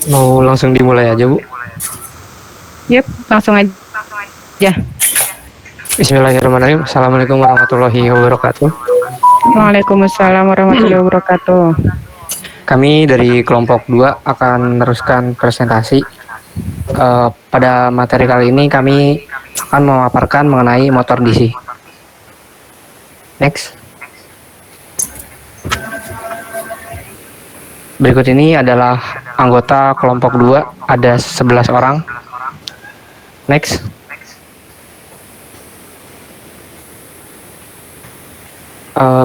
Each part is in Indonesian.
Mau langsung dimulai aja, Bu? Yep, langsung aja. Bismillahirrahmanirrahim. Assalamualaikum warahmatullahi wabarakatuh. Waalaikumsalam warahmatullahi wabarakatuh. Kami dari kelompok 2 akan meneruskan presentasi. Pada materi kali ini kami akan memaparkan mengenai motor DC. Next. Berikut ini adalah anggota kelompok 2, ada 11 orang. Next.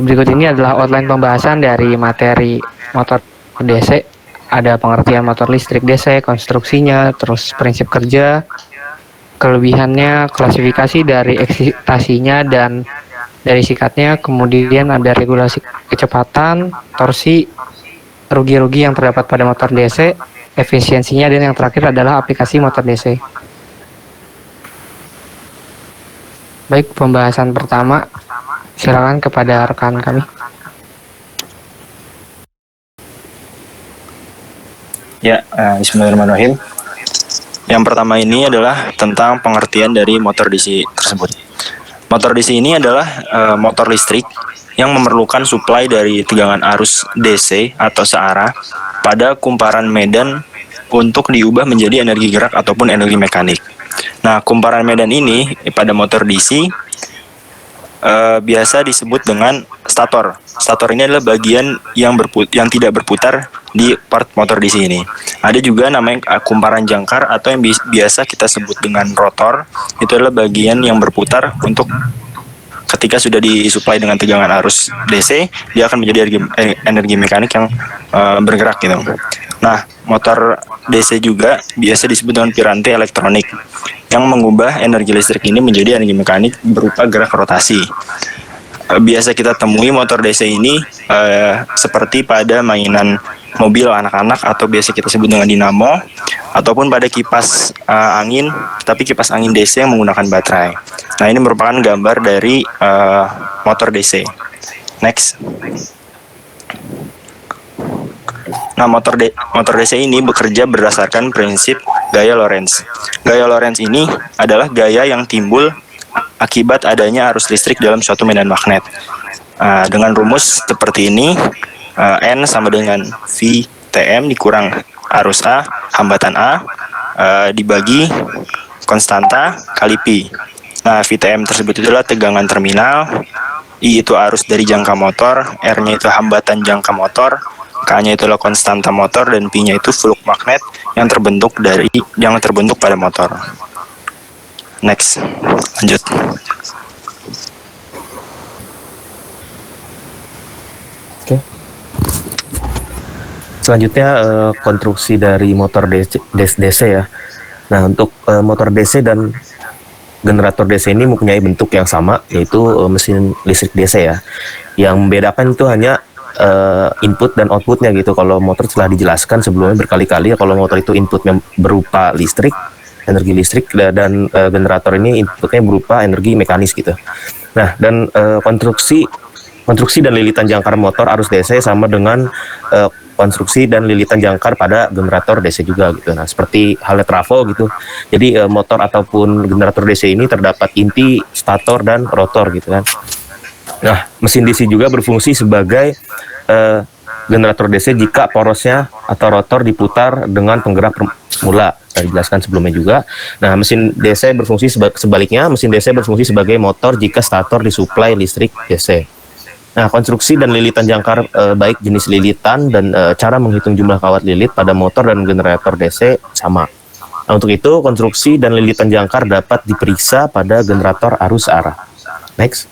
Berikut ini adalah outline pembahasan dari materi motor DC. Ada pengertian motor listrik DC, konstruksinya, terus prinsip kerja, kelebihannya, klasifikasi dari eksitasinya dan dari sikatnya, kemudian ada regulasi kecepatan, torsi, rugi-rugi yang terdapat pada motor DC, efisiensinya, dan yang terakhir adalah aplikasi motor DC. Baik, pembahasan pertama, silakan kepada rekan kami. Ya, bismillahirrahmanirrahim. Yang pertama ini adalah tentang pengertian dari motor DC tersebut. Motor DC ini adalah motor listrik yang memerlukan suplai dari tegangan arus DC atau searah pada kumparan medan untuk diubah menjadi energi gerak ataupun energi mekanik. Nah, kumparan medan ini pada motor DC biasa disebut dengan stator. Stator ini adalah bagian yang tidak berputar di part motor DC ini. Ada juga namanya kumparan jangkar atau yang biasa kita sebut dengan rotor. Itu adalah bagian yang berputar untuk ketika sudah disuplai dengan tegangan arus DC, dia akan menjadi energi mekanik yang bergerak gitu. Nah, motor DC juga biasa disebut dengan piranti elektronik yang mengubah energi listrik ini menjadi energi mekanik berupa gerak rotasi. Biasa kita temui motor DC ini seperti pada mainan mobil anak-anak atau biasa kita sebut dengan dinamo, ataupun pada kipas angin, tapi kipas angin DC yang menggunakan baterai. Nah, ini merupakan gambar dari motor DC. Next. Nah, motor DC ini bekerja berdasarkan prinsip gaya Lorentz. Gaya Lorentz ini adalah gaya yang timbul akibat adanya arus listrik dalam suatu medan magnet. Dengan rumus seperti ini, N sama dengan VTM dikurang arus A, hambatan A, dibagi konstanta kali Pi. Nah, VTM tersebut adalah tegangan terminal, I itu arus dari jangka motor, R-nya itu hambatan jangka motor, K-nya itulah konstanta motor, dan Pi-nya itu flux magnet yang terbentuk pada motor. Next, lanjut. Oke. Selanjutnya konstruksi dari motor DC ya. Nah, untuk motor DC dan generator DC ini mempunyai bentuk yang sama, yaitu mesin listrik DC ya. Yang membedakan itu hanya input dan outputnya gitu. Kalau motor telah dijelaskan sebelumnya berkali-kali, kalau motor itu inputnya berupa listrik, energi listrik, dan generator ini inputnya berupa energi mekanis gitu. Nah, dan konstruksi dan lilitan jangkar motor arus DC sama dengan konstruksi dan lilitan jangkar pada generator DC juga gitu. Nah, seperti halnya trafo gitu. Jadi motor ataupun generator DC ini terdapat inti, stator, dan rotor gitu kan. Nah, mesin DC juga berfungsi sebagai generator DC jika porosnya atau rotor diputar dengan penggerak mula. Saya jelaskan sebelumnya juga. Nah, mesin DC berfungsi sebaliknya. Mesin DC berfungsi sebagai motor jika stator disuplai listrik DC. Nah, konstruksi dan lilitan jangkar baik jenis lilitan dan cara menghitung jumlah kawat lilit pada motor dan generator DC sama. Nah, untuk itu konstruksi dan lilitan jangkar dapat diperiksa pada generator arus arah. Next.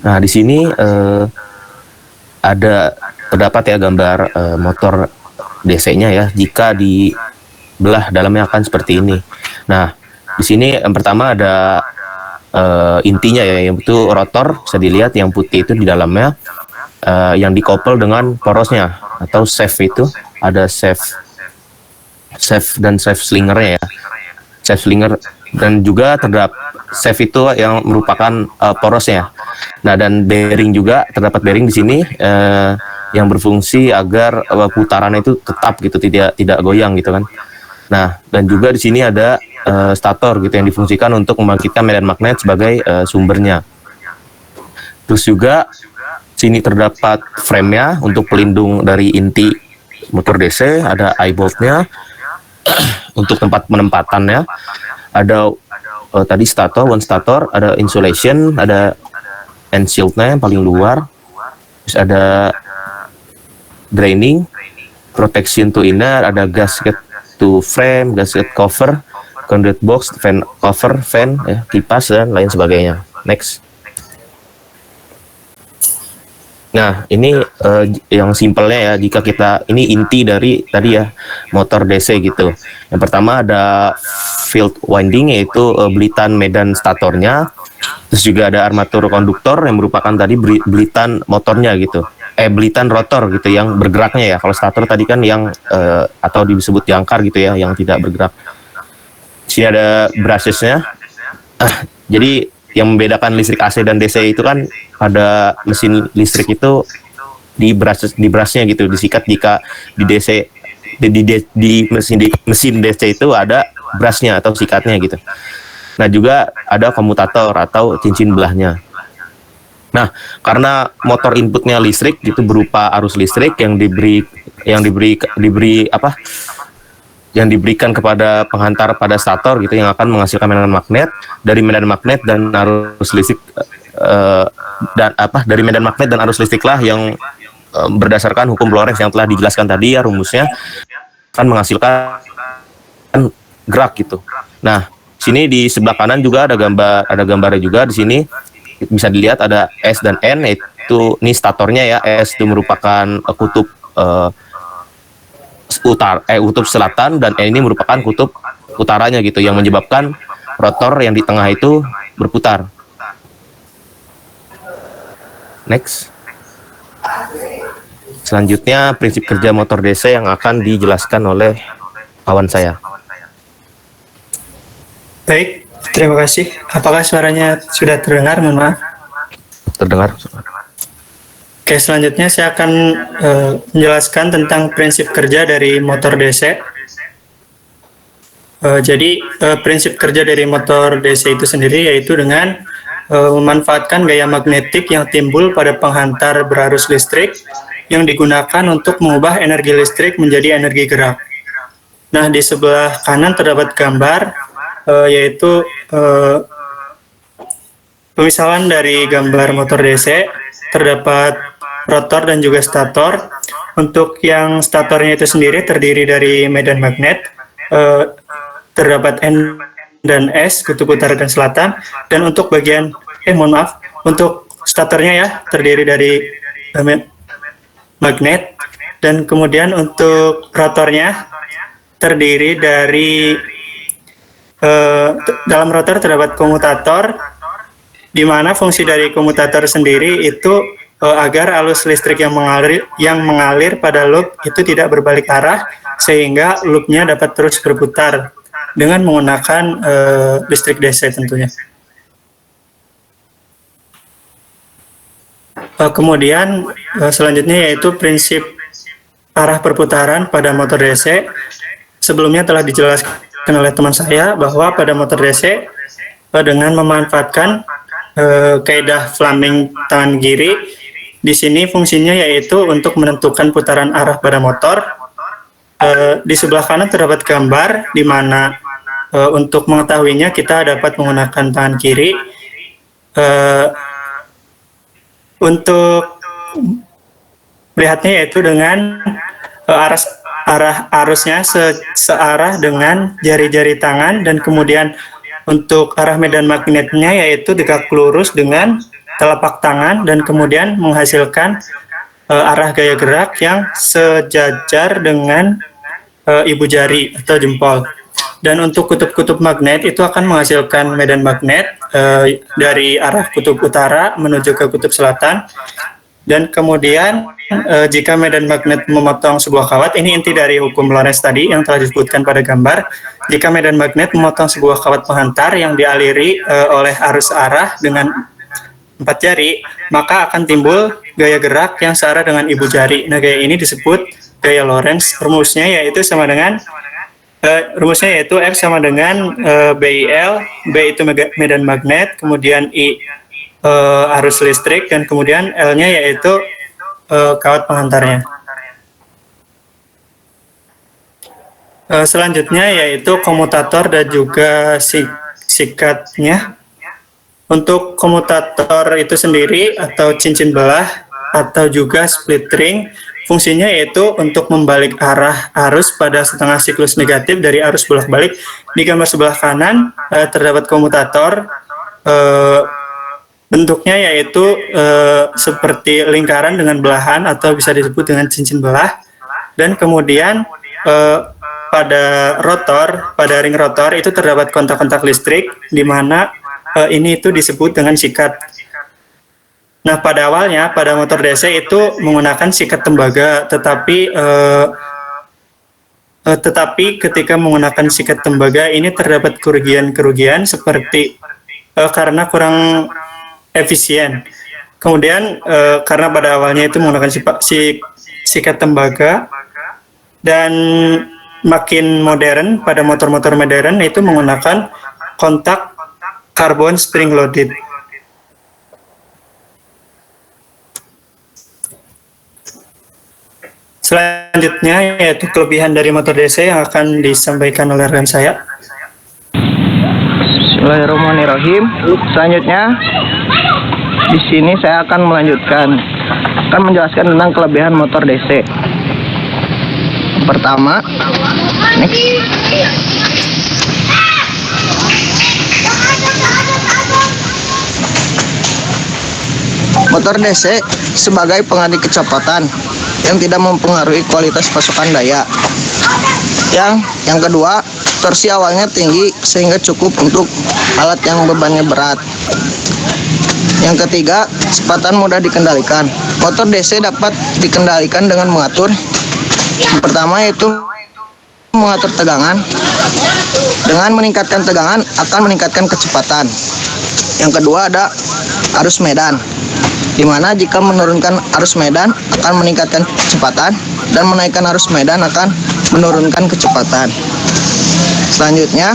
Nah, di sini terdapat ya gambar motor DC-nya ya. Jika dibelah dalamnya akan seperti ini. Nah, di sini yang pertama ada intinya ya, yang itu rotor, bisa dilihat yang putih itu di dalamnya, yang dikopel dengan porosnya atau shaft. Itu ada shaft dan shaft slingernya ya. Shaft slinger dan juga terdapat shaft itu yang merupakan porosnya. Nah, dan bearing juga terdapat bearing di sini yang berfungsi agar putarannya itu tetap gitu, tidak goyang gitu kan. Nah, dan juga di sini ada stator gitu yang difungsikan untuk membangkitkan medan magnet sebagai sumbernya. Terus juga sini terdapat frame-nya untuk pelindung dari inti motor DC, ada eye bolt-nya untuk tempat penempatannya. Ada tadi stator, one stator, ada insulation, ada end shield-nya yang paling luar. Terus ada draining, protection to inner, ada gasket to frame, gasket cover, conduit box, fan cover, fan, kipas dan lain sebagainya. Next. Nah, ini yang simpelnya ya, jika kita, ini inti dari tadi ya, motor DC gitu. Yang pertama ada field winding, yaitu belitan medan statornya. Terus juga ada armatur konduktor yang merupakan tadi belitan motornya gitu. Belitan rotor gitu yang bergeraknya ya. Kalau stator tadi kan yang atau disebut jangkar gitu ya, yang tidak bergerak. Di sini ada brushesnya. Jadi yang membedakan listrik AC dan DC itu kan pada mesin listrik itu di brushnya gitu, disikat. Jika di DC di mesin DC itu ada brushnya atau sikatnya gitu. Nah, juga ada komutator atau cincin belahnya. Nah, karena motor inputnya listrik gitu, berupa arus listrik yang diberikan kepada penghantar pada stator gitu, yang akan menghasilkan medan magnet. Dari medan magnet dan arus listrik dari medan magnet dan arus listriklah yang berdasarkan hukum Lorentz yang telah dijelaskan tadi ya, rumusnya akan menghasilkan gerak gitu. Nah, sini di sebelah kanan juga ada gambarnya juga. Di sini bisa dilihat ada S dan N, yaitu ini statornya ya. S itu merupakan kutub kutub selatan, dan N ini merupakan kutub utaranya gitu, yang menyebabkan rotor yang di tengah itu berputar. Next. Selanjutnya prinsip kerja motor DC yang akan dijelaskan oleh kawan saya. Baik, terima kasih. Apakah suaranya sudah terdengar? Mohon maaf. Terdengar? Oke, selanjutnya saya akan menjelaskan tentang prinsip kerja dari motor DC. Jadi, prinsip kerja dari motor DC itu sendiri yaitu dengan memanfaatkan gaya magnetik yang timbul pada penghantar berarus listrik yang digunakan untuk mengubah energi listrik menjadi energi gerak. Nah, di sebelah kanan terdapat gambar yaitu pemisahan dari gambar motor DC. Terdapat rotor dan juga stator. Untuk yang statornya itu sendiri terdiri dari medan magnet, terdapat N dan S, kutub utara dan selatan. Dan untuk bagian untuk statornya ya terdiri dari magnet, dan kemudian untuk rotornya terdiri dari dalam rotor terdapat komutator, di mana fungsi dari komutator sendiri itu agar arus listrik yang mengalir pada loop itu tidak berbalik arah, sehingga loopnya dapat terus berputar dengan menggunakan listrik DC tentunya. Kemudian selanjutnya yaitu prinsip arah perputaran pada motor DC. Sebelumnya telah dijelaskan oleh teman saya bahwa pada motor DC dengan memanfaatkan kaidah Fleming tangan kiri, di sini fungsinya yaitu untuk menentukan putaran arah pada motor. Di sebelah kanan terdapat gambar di mana untuk mengetahuinya kita dapat menggunakan tangan kiri. Untuk melihatnya yaitu dengan arah arusnya searah dengan jari-jari tangan, dan kemudian untuk arah medan magnetnya yaitu tegak lurus dengan telapak tangan, dan kemudian menghasilkan arah gaya gerak yang sejajar dengan ibu jari atau jempol. Dan untuk kutub-kutub magnet itu akan menghasilkan medan magnet dari arah kutub utara menuju ke kutub selatan. Dan kemudian jika medan magnet memotong sebuah kawat, ini inti dari hukum Lorentz tadi yang telah disebutkan pada gambar. Jika medan magnet memotong sebuah kawat penghantar yang dialiri oleh arus arah dengan 4 jari, maka akan timbul gaya gerak yang searah dengan ibu jari. Nah, gaya ini disebut gaya Lorentz. Rumusnya yaitu F sama dengan BIL, B itu medan magnet, kemudian I arus listrik, dan kemudian L-nya yaitu kawat penghantarnya. Selanjutnya yaitu komutator dan juga sikatnya. Untuk komutator itu sendiri atau cincin belah atau juga split ring, fungsinya yaitu untuk membalik arah arus pada setengah siklus negatif dari arus bolak-balik. Di gambar sebelah kanan terdapat komutator, bentuknya yaitu seperti lingkaran dengan belahan atau bisa disebut dengan cincin belah. Dan kemudian pada ring rotor itu terdapat kontak-kontak listrik, di mana ini itu disebut dengan sikat. Nah, pada awalnya pada motor DC itu menggunakan sikat tembaga, tetapi ketika menggunakan sikat tembaga ini terdapat kerugian seperti karena kurang efisien. Kemudian karena pada awalnya itu menggunakan sikat tembaga, dan makin modern pada motor-motor modern itu menggunakan kontak karbon spring loaded. Selanjutnya yaitu kelebihan dari motor DC yang akan disampaikan oleh rekan saya. Bismillahirrahmanirrahim. Selanjutnya di sini saya akan menjelaskan tentang kelebihan motor DC. Pertama, motor DC sebagai pengganti kecepatan yang tidak mempengaruhi kualitas pasokan daya. Yang kedua, torsi awalnya tinggi sehingga cukup untuk alat yang bebannya berat. Yang ketiga, kecepatan mudah dikendalikan. Motor DC dapat dikendalikan dengan mengatur. Yang pertama yaitu mengatur tegangan. Dengan meningkatkan tegangan akan meningkatkan kecepatan. Yang kedua ada arus medan, di mana jika menurunkan arus medan akan meningkatkan kecepatan, dan menaikkan arus medan akan menurunkan kecepatan. Selanjutnya,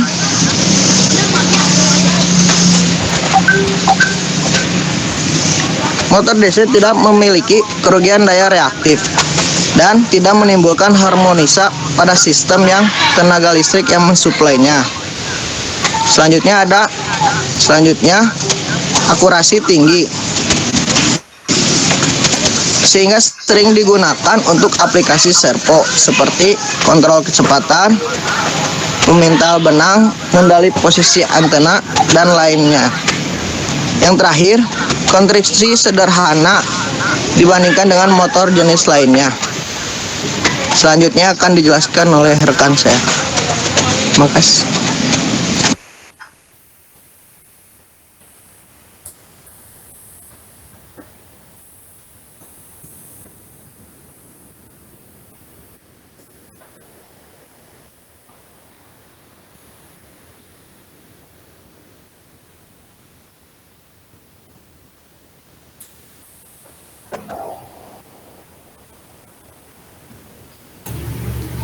motor DC tidak memiliki kerugian daya reaktif dan tidak menimbulkan harmonisa pada sistem yang tenaga listrik yang mensuplainya. Selanjutnya akurasi tinggi, sehingga sering digunakan untuk aplikasi servo seperti kontrol kecepatan, pemintal benang, mengendali posisi antena, dan lainnya. Yang terakhir, konstruksi sederhana dibandingkan dengan motor jenis lainnya. Selanjutnya akan dijelaskan oleh rekan saya. Makasih.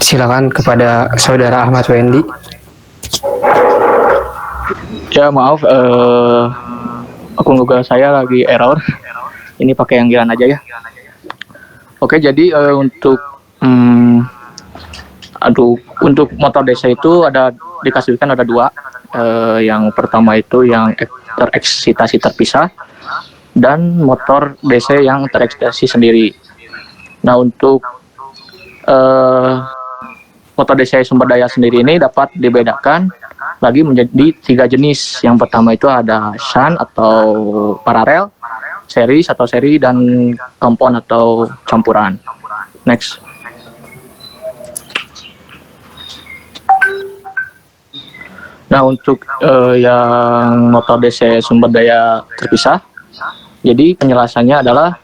Silakan kepada Saudara Ahmad Wendy. Ya maaf, akun Google saya lagi error. Ini pakai yang jalan aja ya. Oke, jadi untuk motor DC itu dikasihkan ada dua. Yang pertama itu yang tereksitasi terpisah, dan motor DC yang tereksitasi sendiri. Nah, untuk motor DC sumber daya sendiri ini dapat dibedakan lagi menjadi 3 jenis. Yang pertama itu ada shunt atau paralel, seri, dan kompon atau campuran. Next. Nah, untuk yang motor DC sumber daya terpisah, jadi penjelasannya adalah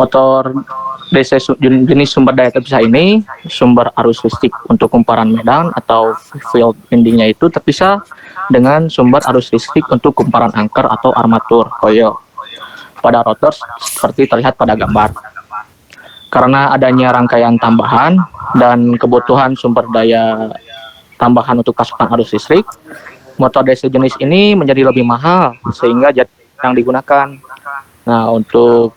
Motor DC jenis sumber daya terpisah ini, sumber arus listrik untuk kumparan medan atau field windingnya itu terpisah dengan sumber arus listrik untuk kumparan angker atau armatur coil pada rotor seperti terlihat pada gambar. Karena adanya rangkaian tambahan dan kebutuhan sumber daya tambahan untuk pasokan arus listrik, motor DC jenis ini menjadi lebih mahal sehingga jarang digunakan. Nah, untuk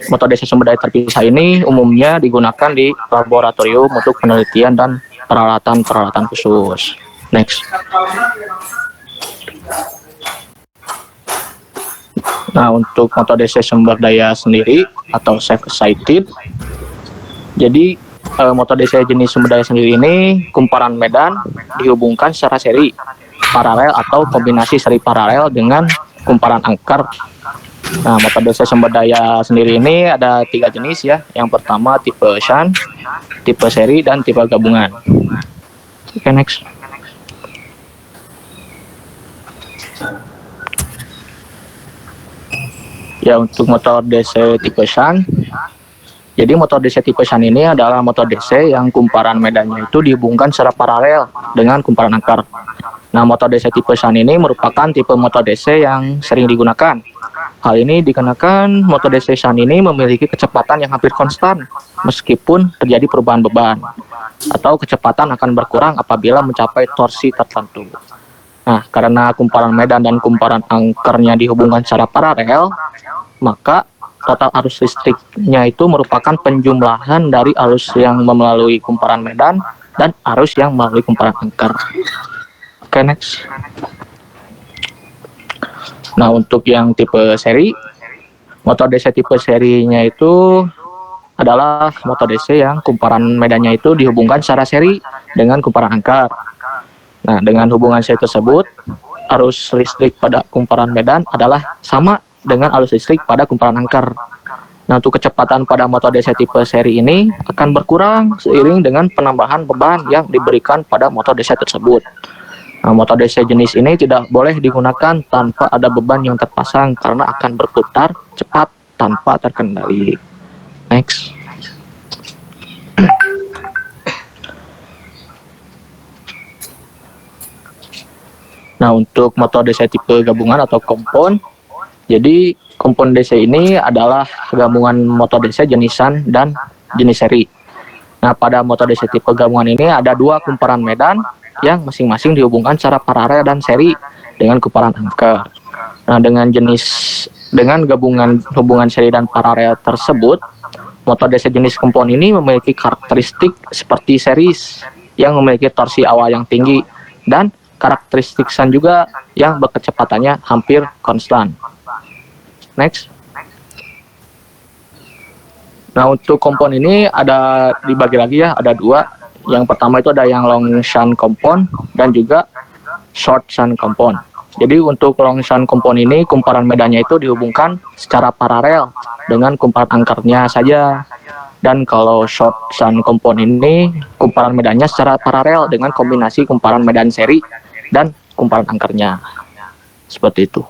motor DC sumber daya terpisah ini umumnya digunakan di laboratorium untuk penelitian dan peralatan-peralatan khusus. Next. Nah, untuk motor DC sumber daya sendiri atau self-excited, jadi motor DC jenis sumber daya sendiri ini kumparan medan dihubungkan secara seri, paralel atau kombinasi seri paralel dengan kumparan angker. Nah, motor DC sumber daya sendiri ini ada 3 jenis ya. Yang pertama tipe shunt, tipe seri, dan tipe gabungan. Oke, next. Ya, untuk motor DC tipe shunt, jadi motor DC tipe shunt ini adalah motor DC yang kumparan medannya itu dihubungkan secara paralel dengan kumparan angker. Nah, motor DC tipe shunt ini merupakan tipe motor DC yang sering digunakan. Hal ini dikarenakan motor DC shunt ini memiliki kecepatan yang hampir konstan meskipun terjadi perubahan beban, atau kecepatan akan berkurang apabila mencapai torsi tertentu. Nah, karena kumparan medan dan kumparan angkernya dihubungkan secara paralel, maka total arus listriknya itu merupakan penjumlahan dari arus yang melalui kumparan medan dan arus yang melalui kumparan angker. Oke, next. Nah, untuk yang tipe seri, motor DC tipe serinya itu adalah motor DC yang kumparan medannya itu dihubungkan secara seri dengan kumparan angker. Nah, dengan hubungan seri tersebut, arus listrik pada kumparan medan adalah sama dengan arus listrik pada kumparan angker. Nah, untuk kecepatan pada motor DC tipe seri ini akan berkurang seiring dengan penambahan beban yang diberikan pada motor DC tersebut. Nah, motor DC jenis ini tidak boleh digunakan tanpa ada beban yang terpasang karena akan berputar cepat tanpa terkendali. Next. Nah, untuk motor DC tipe gabungan atau kompon, jadi kompon DC ini adalah gabungan motor DC jenisan dan jenis seri. Nah, pada motor DC tipe gabungan ini ada 2 kumparan medan yang masing-masing dihubungkan secara paralel dan seri dengan kumparan angker. Nah, dengan gabungan hubungan seri dan paralel tersebut, motor DC jenis kompon ini memiliki karakteristik seperti series yang memiliki torsi awal yang tinggi dan karakteristik shunt juga yang berkecepatannya hampir konstan. Next. Nah, untuk kompon ini ada dibagi lagi ya, ada 2. Yang pertama itu ada yang long shunt kompon dan juga short shunt kompon. Jadi untuk long shunt kompon ini kumparan medannya itu dihubungkan secara paralel dengan kumparan angkernya saja. Dan kalau short shunt kompon ini kumparan medannya secara paralel dengan kombinasi kumparan medan seri dan kumparan angkernya. Seperti itu.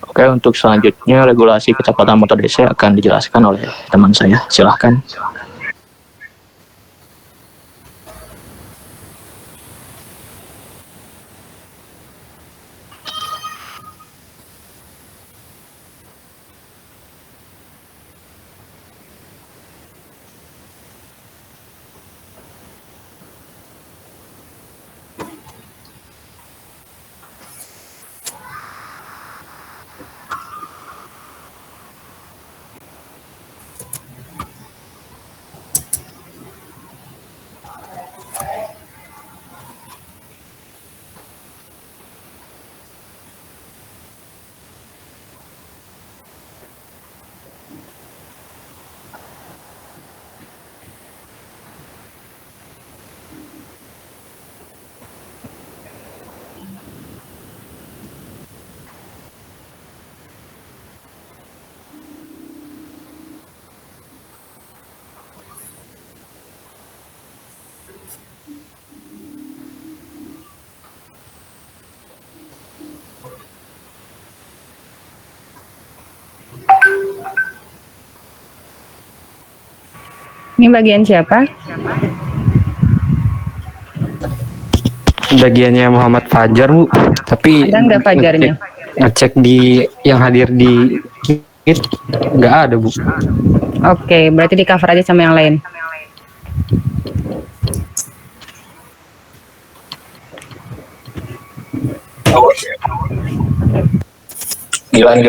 Oke, untuk selanjutnya regulasi kecepatan motor DC akan dijelaskan oleh teman saya. Silahkan. Ini bagian siapa? Bagiannya Muhammad Fajar, Bu. Tapi Ada nggak Fajarnya? ngecek di yang hadir di Meet nggak ada, Bu. Oke, berarti di cover aja sama yang lain. Gilang.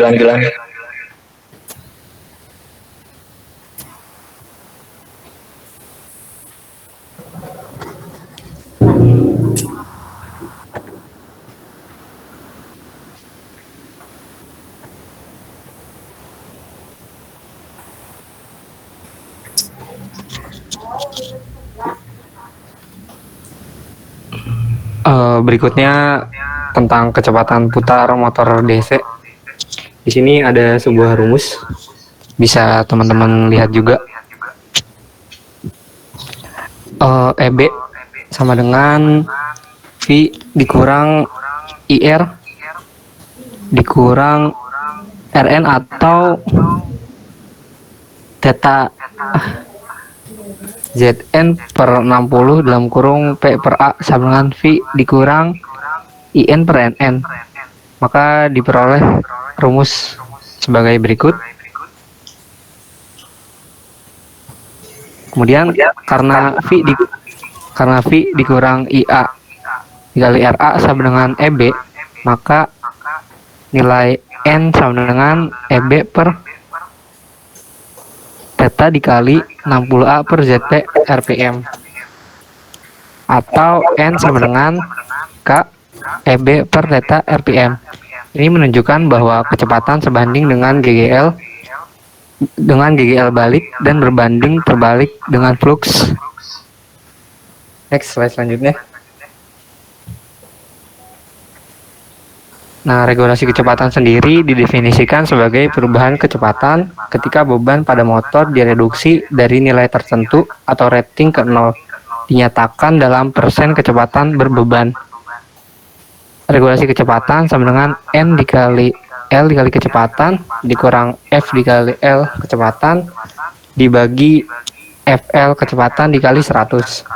Berikutnya tentang kecepatan putar motor DC. Di sini ada sebuah rumus, bisa teman-teman lihat juga. EB sama dengan V dikurang IR dikurang RN atau theta ZN per 60 dalam kurung P per A sama dengan V dikurang IN per NN. Maka diperoleh rumus sebagai berikut. Kemudian karena V dikurang IA dikali RA sama dengan EB, maka nilai N sama dengan EB per theta dikali 60A per ZP RPM, atau N sama dengan K EB per theta RPM. Ini menunjukkan bahwa kecepatan sebanding dengan GGL balik dan berbanding terbalik dengan flux. Next, slide selanjutnya. Nah, regulasi kecepatan sendiri didefinisikan sebagai perubahan kecepatan ketika beban pada motor direduksi dari nilai tertentu atau rating ke 0, dinyatakan dalam persen kecepatan berbeban. Regulasi kecepatan sama dengan N dikali L dikali kecepatan dikurang F dikali L kecepatan dibagi FL kecepatan dikali 100.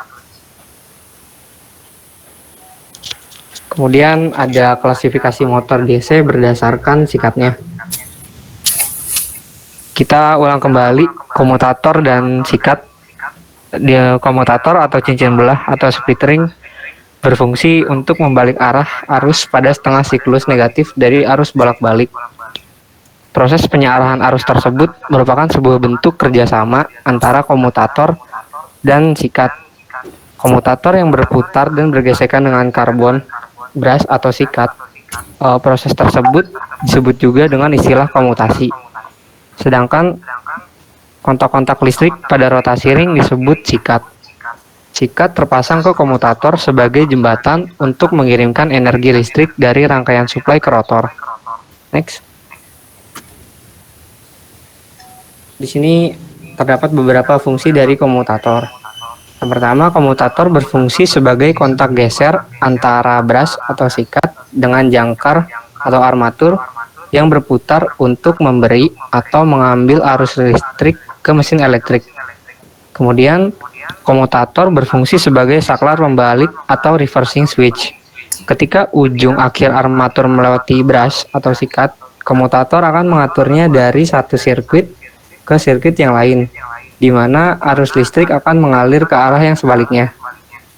Kemudian ada klasifikasi motor DC berdasarkan sikatnya. Kita ulang kembali komutator dan sikat. Dia komutator atau cincin belah atau split ring berfungsi untuk membalik arah arus pada setengah siklus negatif dari arus bolak-balik. Proses penyarahan arus tersebut merupakan sebuah bentuk kerjasama antara komutator dan sikat. Komutator yang berputar dan bergesekan dengan karbon, brush atau sikat. Proses tersebut disebut juga dengan istilah komutasi. Sedangkan kontak-kontak listrik pada rotasi ring disebut sikat. Sikat terpasang ke komutator sebagai jembatan untuk mengirimkan energi listrik dari rangkaian suplai ke rotor. Next. Di sini terdapat beberapa fungsi dari komutator. Yang pertama, komutator berfungsi sebagai kontak geser antara brush atau sikat dengan jangkar atau armatur yang berputar untuk memberi atau mengambil arus listrik ke mesin elektrik. Kemudian, komutator berfungsi sebagai saklar pembalik atau reversing switch. Ketika ujung akhir armatur melewati brush atau sikat, komutator akan mengaturnya dari satu sirkuit ke sirkuit yang lain, di mana arus listrik akan mengalir ke arah yang sebaliknya.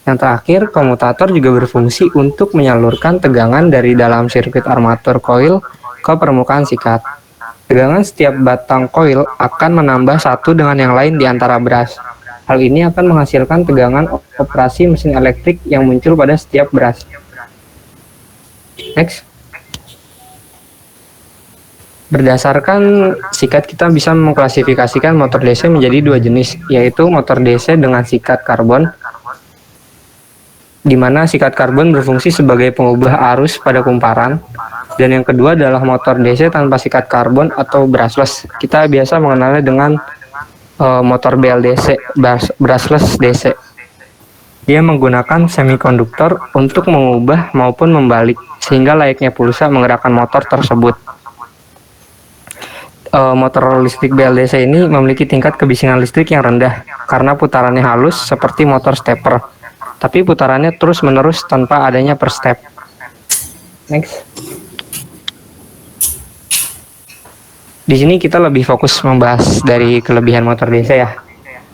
Yang terakhir, komutator juga berfungsi untuk menyalurkan tegangan dari dalam sirkuit armatur koil ke permukaan sikat. Tegangan setiap batang koil akan menambah satu dengan yang lain di antara brush. Hal ini akan menghasilkan tegangan operasi mesin elektrik yang muncul pada setiap brush. Next. Berdasarkan sikat kita bisa mengklasifikasikan motor DC menjadi dua jenis, yaitu motor DC dengan sikat karbon, di mana sikat karbon berfungsi sebagai pengubah arus pada kumparan, dan yang kedua adalah motor DC tanpa sikat karbon atau brushless. Kita biasa mengenalnya dengan motor BLDC, brushless DC. Dia menggunakan semikonduktor untuk mengubah maupun membalik, sehingga layaknya pulsa menggerakkan motor tersebut. motor listrik BLDC ini memiliki tingkat kebisingan listrik yang rendah karena putarannya halus seperti motor stepper, tapi putarannya terus-menerus tanpa adanya per step. Next. Di sini kita lebih fokus membahas dari kelebihan motor DC ya.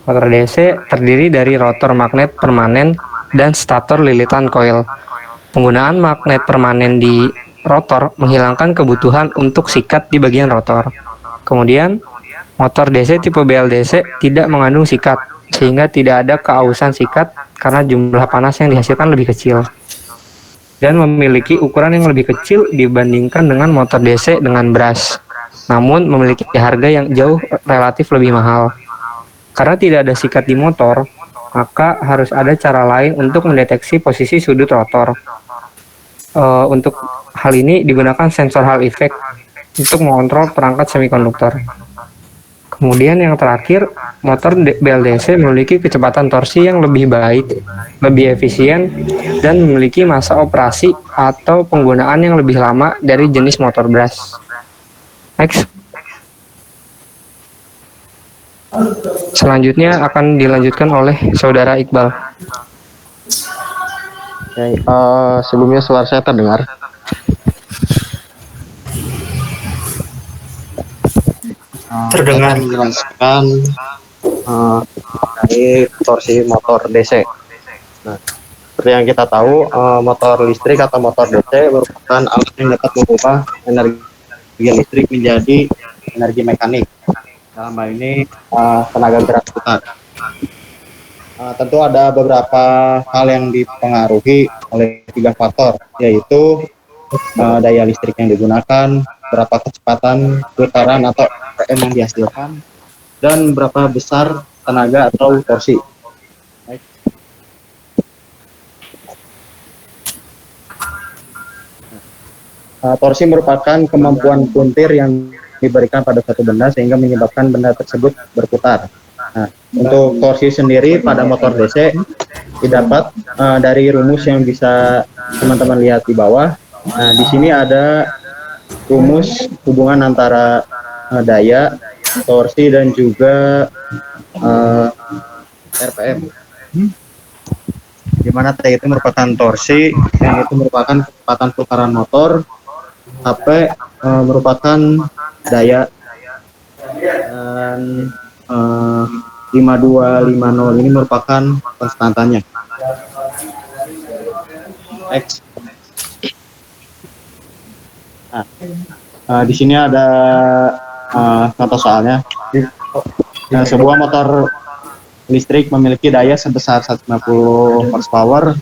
Motor DC terdiri dari rotor magnet permanen dan stator lilitan coil. Penggunaan magnet permanen di rotor menghilangkan kebutuhan untuk sikat di bagian rotor. Kemudian, motor DC tipe BLDC tidak mengandung sikat, sehingga tidak ada keausan sikat karena jumlah panas yang dihasilkan lebih kecil. Dan memiliki ukuran yang lebih kecil dibandingkan dengan motor DC dengan brush, namun memiliki harga yang jauh relatif lebih mahal. Karena tidak ada sikat di motor, maka harus ada cara lain untuk mendeteksi posisi sudut rotor. Untuk hal ini digunakan sensor Hall effect untuk mengontrol perangkat semikonduktor. Kemudian yang terakhir, motor BLDC memiliki kecepatan torsi yang lebih baik, lebih efisien, dan memiliki masa operasi atau penggunaan yang lebih lama dari jenis motor brush. Next. Selanjutnya akan dilanjutkan oleh Saudara Iqbal. Oke, sebelumnya suara saya terdengar. Terdengar. Saya menjelaskan dari torsi motor DC. Nah, seperti yang kita tahu, motor listrik atau motor DC merupakan alat yang dapat mengubah energi listrik menjadi energi mekanik. Dalam hal ini tenaga gerak putar. Tentu ada beberapa hal yang dipengaruhi oleh 3 faktor, yaitu daya listrik yang digunakan, berapa kecepatan putaran atau RPM yang dihasilkan, dan berapa besar tenaga atau torsi. Torsi merupakan kemampuan puntir yang diberikan pada suatu benda sehingga menyebabkan benda tersebut berputar. Nah, untuk torsi sendiri pada motor DC didapat dari rumus yang bisa teman-teman lihat di bawah. Nah, di sini ada rumus hubungan antara daya, torsi, dan juga RPM. Di mana T itu merupakan torsi, yang itu merupakan kecepatan putaran motor, HP merupakan daya, dan 5250 ini merupakan konstantanya. X. Di sini ada contoh soalnya. Sebuah motor listrik memiliki daya sebesar 150 horsepower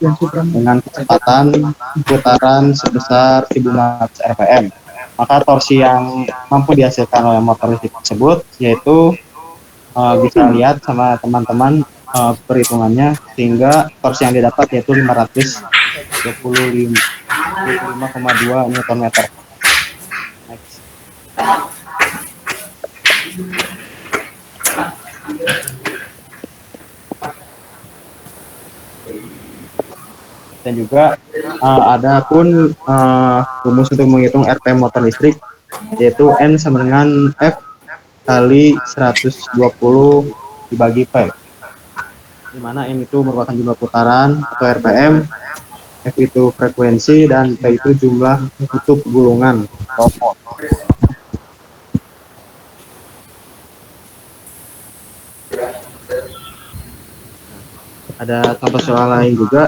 dengan kecepatan putaran sebesar 1500 rpm. Maka torsi yang mampu dihasilkan oleh motor listrik tersebut yaitu bisa lihat sama teman-teman perhitungannya, sehingga torsi yang didapat yaitu 525,2 Nm. Next. Dan juga ada pun rumus untuk menghitung RPM motor listrik, yaitu N sama dengan F kali 120 dibagi P, di mana N itu merupakan jumlah putaran atau RPM, F itu frekuensi, dan P itu jumlah kutub gulungan robot. Ada contoh soal lain juga.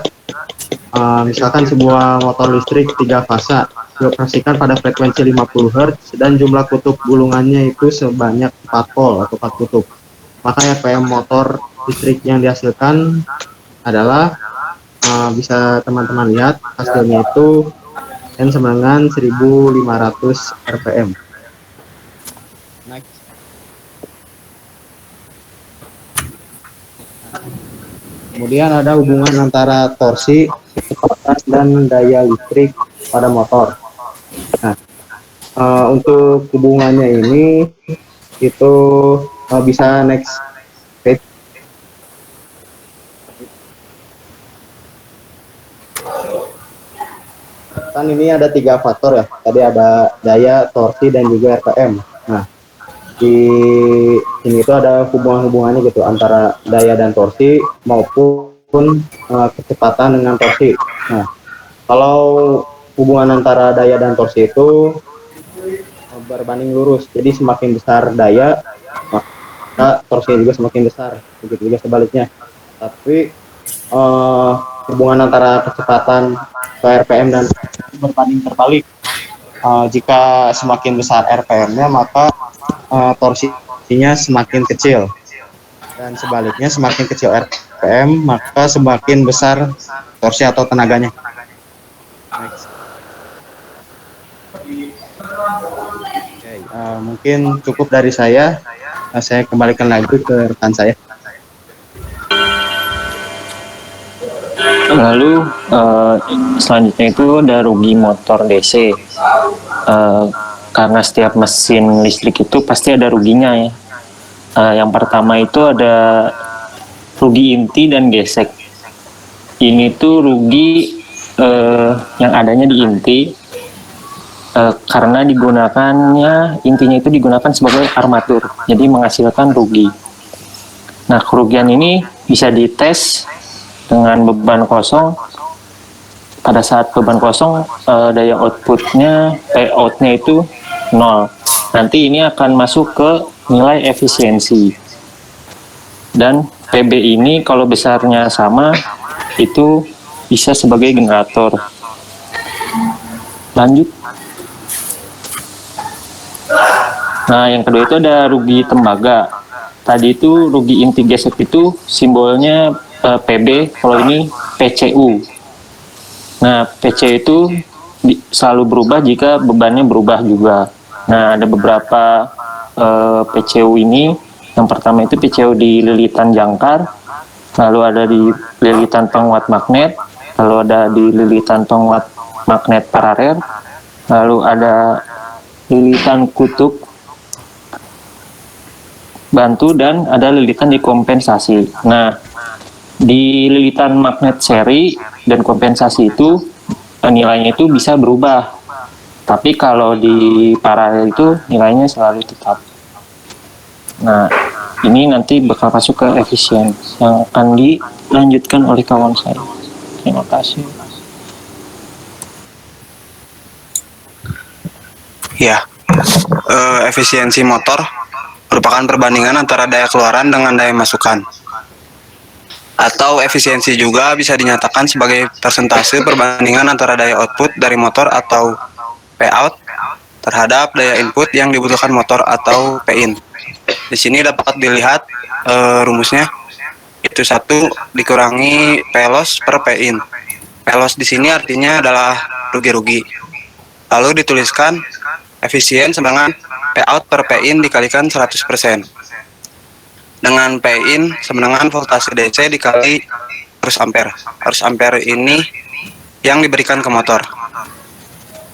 Misalkan sebuah motor listrik 3 fasa dioperasikan pada frekuensi 50 Hz dan jumlah kutub gulungannya itu sebanyak 4 pol atau 4 kutub. Maka RPM motor listrik yang dihasilkan adalah bisa teman-teman lihat hasilnya itu N sama dengan 1500 RPM. Next. Kemudian ada hubungan antara torsi, kecepatan, dan daya listrik pada motor. Nah, untuk hubungannya ini itu bisa next page. Kan ini ada 3 faktor ya. Tadi ada daya, torsi, dan juga RPM. Nah, di sini itu ada hubungan-hubungannya gitu antara daya dan torsi maupun kecepatan dengan torsi. Nah, kalau hubungan antara daya dan torsi itu berbanding lurus, jadi semakin besar daya maka torsinya juga semakin besar, begitu juga sebaliknya. Tapi hubungan antara kecepatan ke RPM dan berbanding terbalik. Jika semakin besar RPM-nya maka torsinya semakin kecil, dan sebaliknya semakin kecil RPM maka semakin besar torsi atau tenaganya. Next. Okay, mungkin cukup dari saya. Saya kembalikan lagi ke rekan saya. Lalu selanjutnya itu ada rugi motor DC. Karena setiap mesin listrik itu pasti ada ruginya ya. Yang pertama itu ada rugi inti dan gesek. Ini tuh rugi yang adanya di inti karena intinya itu digunakan sebagai armatur, jadi menghasilkan rugi. Nah, kerugian ini bisa dites dengan beban kosong. Pada saat beban kosong, daya outputnya, outnya itu 0. Nanti ini akan masuk ke nilai efisiensi. Dan PB ini kalau besarnya sama, itu bisa sebagai generator. Lanjut. Nah, yang kedua itu ada rugi tembaga. Tadi itu rugi inti gesek itu simbolnya PB, kalau ini PCU. Nah, PC itu selalu berubah jika bebannya berubah juga. Nah, ada beberapa PCU ini. Yang pertama itu PCU di lilitan jangkar, lalu ada di lilitan penguat magnet, lalu ada di lilitan penguat magnet paralel, lalu ada lilitan kutub bantu, dan ada lilitan dikompensasi. Nah, di lilitan magnet seri dan kompensasi itu nilainya itu bisa berubah, tapi kalau di paralel itu nilainya selalu tetap. Nah, ini nanti bakal masuk ke efisien yang akan dilanjutkan oleh kawan saya. Terima kasih. Ya, efisiensi motor merupakan perbandingan antara daya keluaran dengan daya masukan. Atau efisiensi juga bisa dinyatakan sebagai persentase perbandingan antara daya output dari motor atau Pout terhadap daya input yang dibutuhkan motor atau Pin. Di sini dapat dilihat rumusnya, itu 1 dikurangi Plos per Pin. Plos di sini artinya adalah rugi-rugi. Lalu dituliskan efisien sama dengan Pout per Pin dikalikan 100%. Dengan Pin sama dengan voltase DC dikali arus ampere. Arus ampere ini yang diberikan ke motor.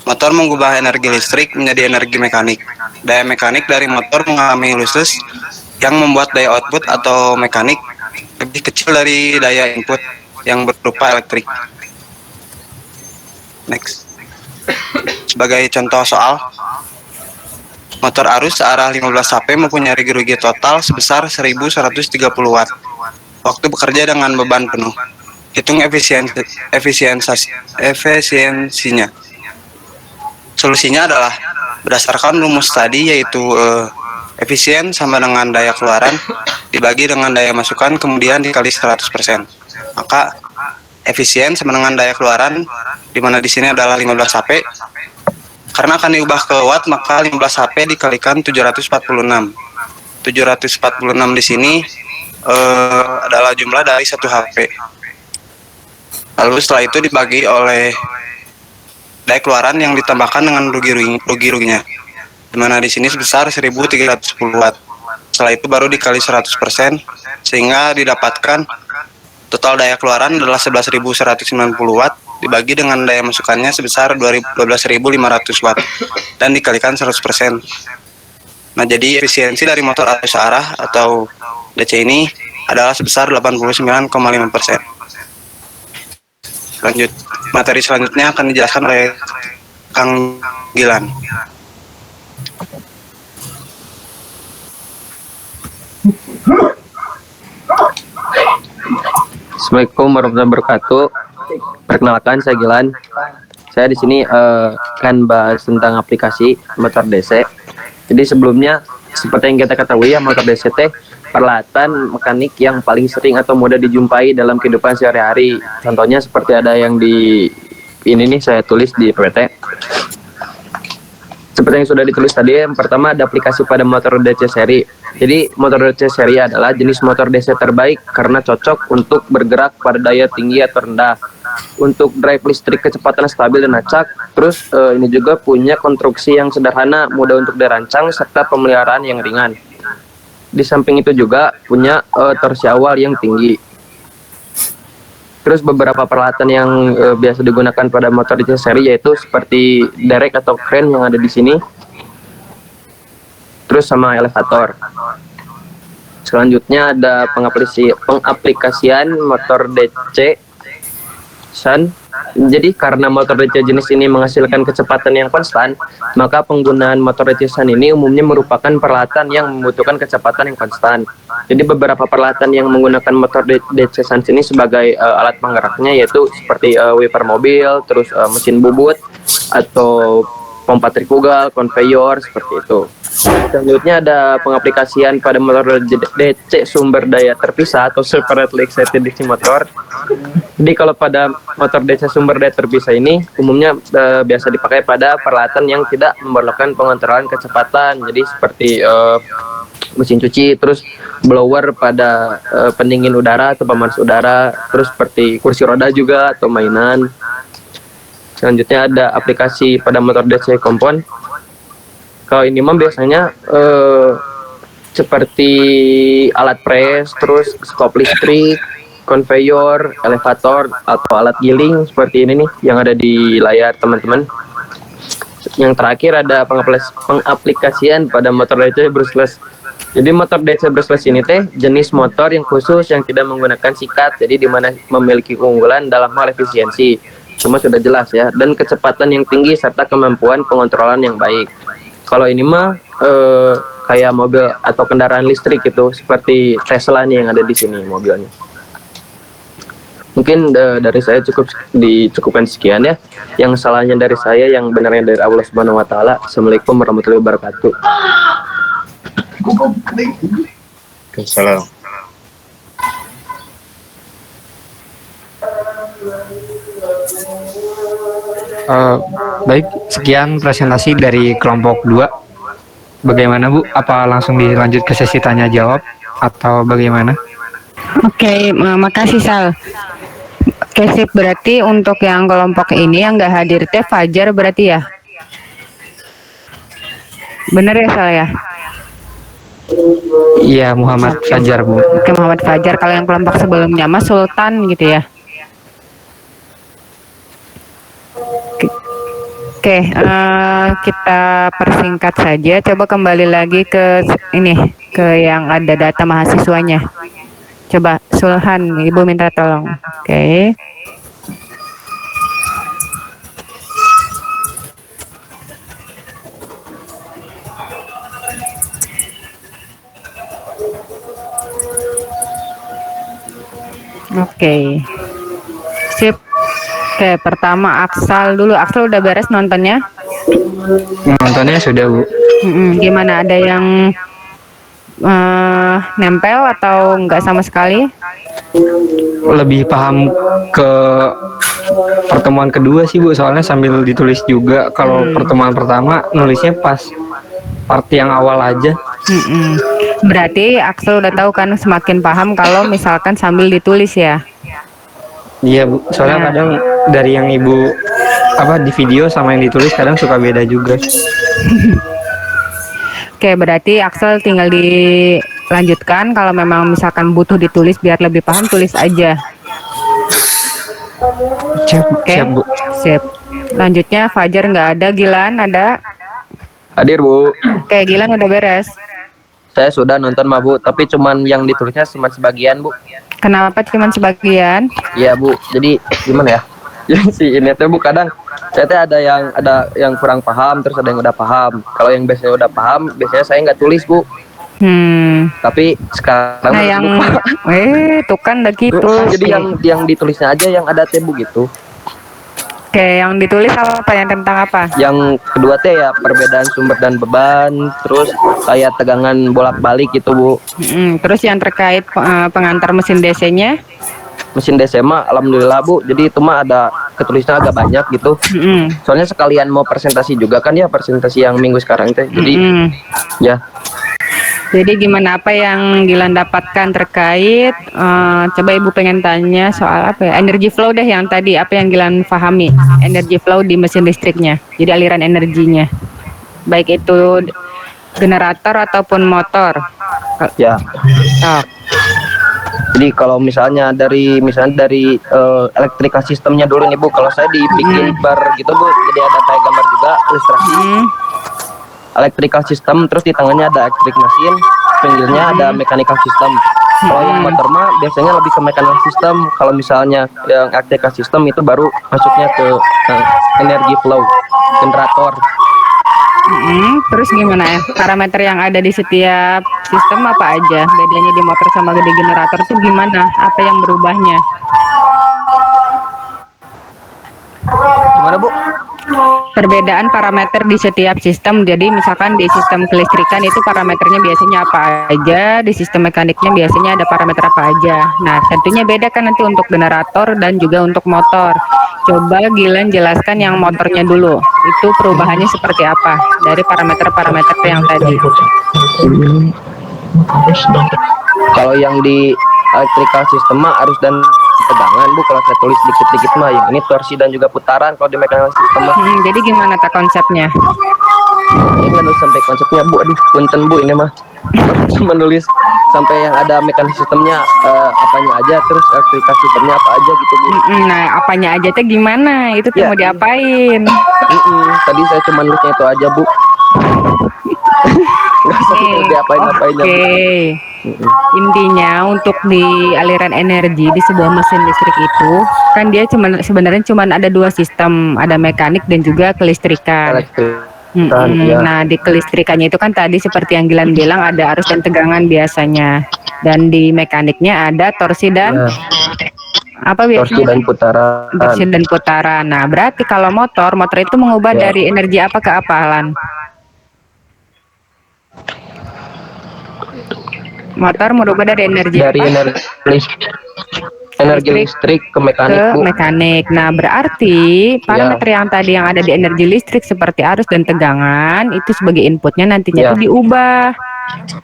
Motor mengubah energi listrik menjadi energi mekanik. Daya mekanik dari motor mengalami losses yang membuat daya output atau mekanik lebih kecil dari daya input yang berupa elektrik. Next. Sebagai contoh soal, motor arus searah 15 HP mempunyai rugi total sebesar 1130 Watt. Waktu bekerja dengan beban penuh. Hitung efisiensinya. Solusinya adalah berdasarkan rumus tadi, yaitu efisien sama dengan daya keluaran dibagi dengan daya masukan kemudian dikali 100%. Maka efisien sama dengan daya keluaran, di mana di sini adalah 15 HP. Karena akan diubah ke watt, maka 15 HP dikalikan 746. 746 di sini adalah jumlah dari 1 HP. Lalu setelah itu dibagi oleh daya keluaran yang ditambahkan dengan ruginya. Di mana di sini sebesar 1310 Watt. Setelah itu baru dikali 100%, sehingga didapatkan total daya keluaran adalah 11.190 Watt dibagi dengan daya masukannya sebesar 12.500 Watt dan dikalikan 100%. Nah, jadi efisiensi dari motor arus searah atau DC ini adalah sebesar 89,5%. Lanjut, materi selanjutnya akan dijelaskan oleh Kang Gilan. Assalamualaikum warahmatullahi wabarakatuh. Perkenalkan, saya Gilan. Saya di sini akan bahas tentang aplikasi motor DC. Jadi sebelumnya, seperti yang kita ketahui ya, motor DC teh peralatan mekanik yang paling sering atau mudah dijumpai dalam kehidupan sehari-hari. Contohnya seperti ada yang di ini nih, saya tulis di PPT. Seperti yang sudah ditulis tadi, yang pertama ada aplikasi pada motor DC seri. Jadi motor DC seri adalah jenis motor DC terbaik karena cocok untuk bergerak pada daya tinggi atau rendah, untuk drive listrik kecepatan stabil dan acak. Terus ini juga punya konstruksi yang sederhana, mudah untuk dirancang, serta pemeliharaan yang ringan. Di samping itu juga punya torsi awal yang tinggi. Terus beberapa peralatan yang biasa digunakan pada motor DC seri yaitu seperti derek atau crane yang ada di sini. Terus sama elevator. Selanjutnya ada pengaplikasian motor DC Sun. Jadi karena motor DC jenis ini menghasilkan kecepatan yang konstan, maka penggunaan motor DC Sun ini umumnya merupakan peralatan yang membutuhkan kecepatan yang konstan. Jadi beberapa peralatan yang menggunakan motor DC Sun ini sebagai alat penggeraknya yaitu seperti wiper mobil, terus mesin bubut atau pompa trifugal, konveyor, seperti itu. Selanjutnya ada pengaplikasian pada motor DC sumber daya terpisah atau separately excited DC motor. Jadi kalau pada motor DC sumber daya terpisah ini umumnya biasa dipakai pada peralatan yang tidak memerlukan pengontrolan kecepatan. Jadi seperti mesin cuci, terus blower pada pendingin udara atau pemanas udara, terus seperti kursi roda juga atau mainan. Selanjutnya ada aplikasi pada motor DC kompon. Kalau ini mah biasanya seperti alat press, terus skop listrik, konveyor, elevator, atau alat giling seperti ini nih yang ada di layar teman-teman. Yang terakhir ada pengaplikasian pada motor DC brushless. Jadi motor DC brushless ini teh jenis motor yang khusus yang tidak menggunakan sikat, jadi dimana memiliki keunggulan dalam hal efisiensi, semua sudah jelas ya, dan kecepatan yang tinggi serta kemampuan pengontrolan yang baik. Kalau ini mah kayak mobil atau kendaraan listrik itu, seperti Tesla nih yang ada di sini mobilnya. Mungkin dari saya dicukupkan sekian ya. Yang salahnya dari saya, yang benarnya dari Allah Subhanahu wa taala. Assalamualaikum warahmatullahi wabarakatuh. Salam. Baik, sekian presentasi dari kelompok 2. Bagaimana Bu? Apa langsung dilanjut ke sesi tanya jawab atau bagaimana? Oke, makasih Sal. Oke sip, berarti untuk yang kelompok ini yang nggak hadir teh Fajar berarti ya? Bener ya Sal ya? Iya, Muhammad Fajar Bu. Oke, Muhammad Fajar. Kalau yang kelompok sebelumnya Mas Sultan gitu ya? Oke, kita persingkat saja. Coba kembali lagi ke ini, ke yang ada data mahasiswanya. Coba Sulhan, Ibu minta tolong. Oke. Oke. Sip. Oke, pertama Aksal dulu. Aksal udah beres nontonnya? Nontonnya sudah Bu. Gimana, ada yang nempel atau enggak sama sekali? Lebih paham ke pertemuan kedua sih Bu, soalnya sambil ditulis juga. Kalau pertemuan pertama nulisnya pas part yang awal aja. Berarti Aksel udah tahu kan, semakin paham kalau misalkan sambil ditulis ya? Iya Bu, soalnya kadang dari yang Ibu di video sama yang ditulis kadang suka beda juga. Oke, berarti Aksel tinggal dilanjutkan. Kalau memang misalkan butuh ditulis biar lebih paham, tulis aja. Oke, Siap Bu. Sip. Lanjutnya Fajar nggak ada, Gilan ada? Hadir Bu. Oke, Gilan udah beres. Saya sudah nonton mah Bu, tapi cuman yang ditulisnya cuma sebagian Bu. Kenapa cuman sebagian? Iya Bu, jadi gimana ya? Jadi si ini tuh Bu, kadang saya tuh ada yang kurang paham, terus ada yang udah paham. Kalau yang biasanya udah paham, biasanya saya nggak tulis Bu. Tapi sekarang Nah yang lupa. tuh kan udah gitu. Jadi yang ditulisnya aja yang ada teh Bu gitu. Oke, yang ditulis apa, yang tentang apa? Yang kedua teh ya perbedaan sumber dan beban, terus kayak tegangan bolak-balik gitu Bu. Terus yang terkait pengantar mesin DC-nya? Mesin DC mah alhamdulillah Bu, jadi itu mah ada ketulisnya agak banyak gitu. Soalnya sekalian mau presentasi juga kan ya, presentasi yang minggu sekarang teh. Jadi ya. Jadi gimana, apa yang Gilan dapatkan terkait coba Ibu pengen tanya soal apa ya, energy flow deh yang tadi, apa yang Gilan pahami energy flow di mesin listriknya, jadi aliran energinya baik itu generator ataupun motor ya. Jadi kalau misalnya dari elektrika sistemnya dulu nih Bu, kalau saya dibikin bar gitu Bu, jadi ada kayak gambar juga ilustrasi electrical system, terus di tengahnya ada electric mesin, pinggirnya ada mechanical system. Kalau yang motor mah biasanya lebih ke mechanical system. Kalau misalnya yang electrical system itu baru masuknya ke energy flow, generator. Terus gimana ya, parameter yang ada di setiap sistem apa aja? Bedanya di motor sama di generator tuh gimana? Apa yang berubahnya? Gimana Bu? Perbedaan parameter di setiap sistem. Jadi misalkan di sistem kelistrikan itu parameternya biasanya apa aja, di sistem mekaniknya biasanya ada parameter apa aja. Nah tentunya beda kan nanti untuk generator dan juga untuk motor. Coba Gilan jelaskan yang motornya dulu, itu perubahannya seperti apa dari parameter-parameter yang tadi. Kalau yang di electrical system mah arus dan tegangan Bu, kalau saya tulis dikit-dikit mah yang ini torsi dan juga putaran kalau di mechanical system mah. Jadi gimana tak konsepnya? Ini nggak nulis sampai konsepnya Bu, aduh punten Bu ini mah. Cuma nulis sampai yang ada mechanical systemnya apanya aja, terus electrical systemnya apa aja gitu Bu. Nah apanya aja tuh gimana? Itu tuh mau diapain? Tadi saya cuma nulisnya itu aja Bu. Nggak usah diapain-apain. Intinya untuk di aliran energi di sebuah mesin listrik itu kan dia sebenarnya cuma ada dua sistem, ada mekanik dan juga kelistrikan. Nah di kelistrikannya itu kan tadi seperti yang Gilan bilang ada arus dan tegangan biasanya, dan di mekaniknya ada torsi dan apa biasanya? Torsi dan putaran. Torsi dan putaran. Nah berarti kalau motor itu mengubah dari energi apa ke apa, Lan? Motor merubah dari energi energi listrik ke mekanik. Nah berarti parameter yang tadi yang ada di energi listrik seperti arus dan tegangan itu sebagai inputnya nantinya itu diubah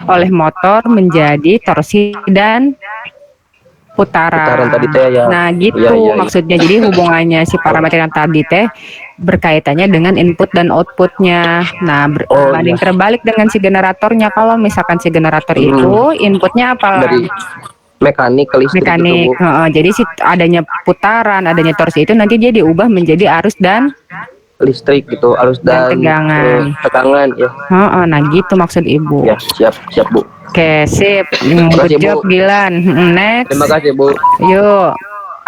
oleh motor menjadi torsi dan putaran tadi teh ya. Nah gitu maksudnya. Jadi hubungannya si parameter yang tadi teh berkaitannya dengan input dan outputnya. Nah berbanding terbalik dengan si generatornya. Kalau misalkan si generator itu inputnya apa? Dari mekanik ke listrik gitu, jadi si adanya putaran, adanya torsi itu nanti dia diubah menjadi arus dan listrik gitu, arus dan tegangan ya. Nah gitu maksud Ibu. Ya siap Bu. Oke, sip. Good job Gilan. Next. Terima kasih Bu. Yuk,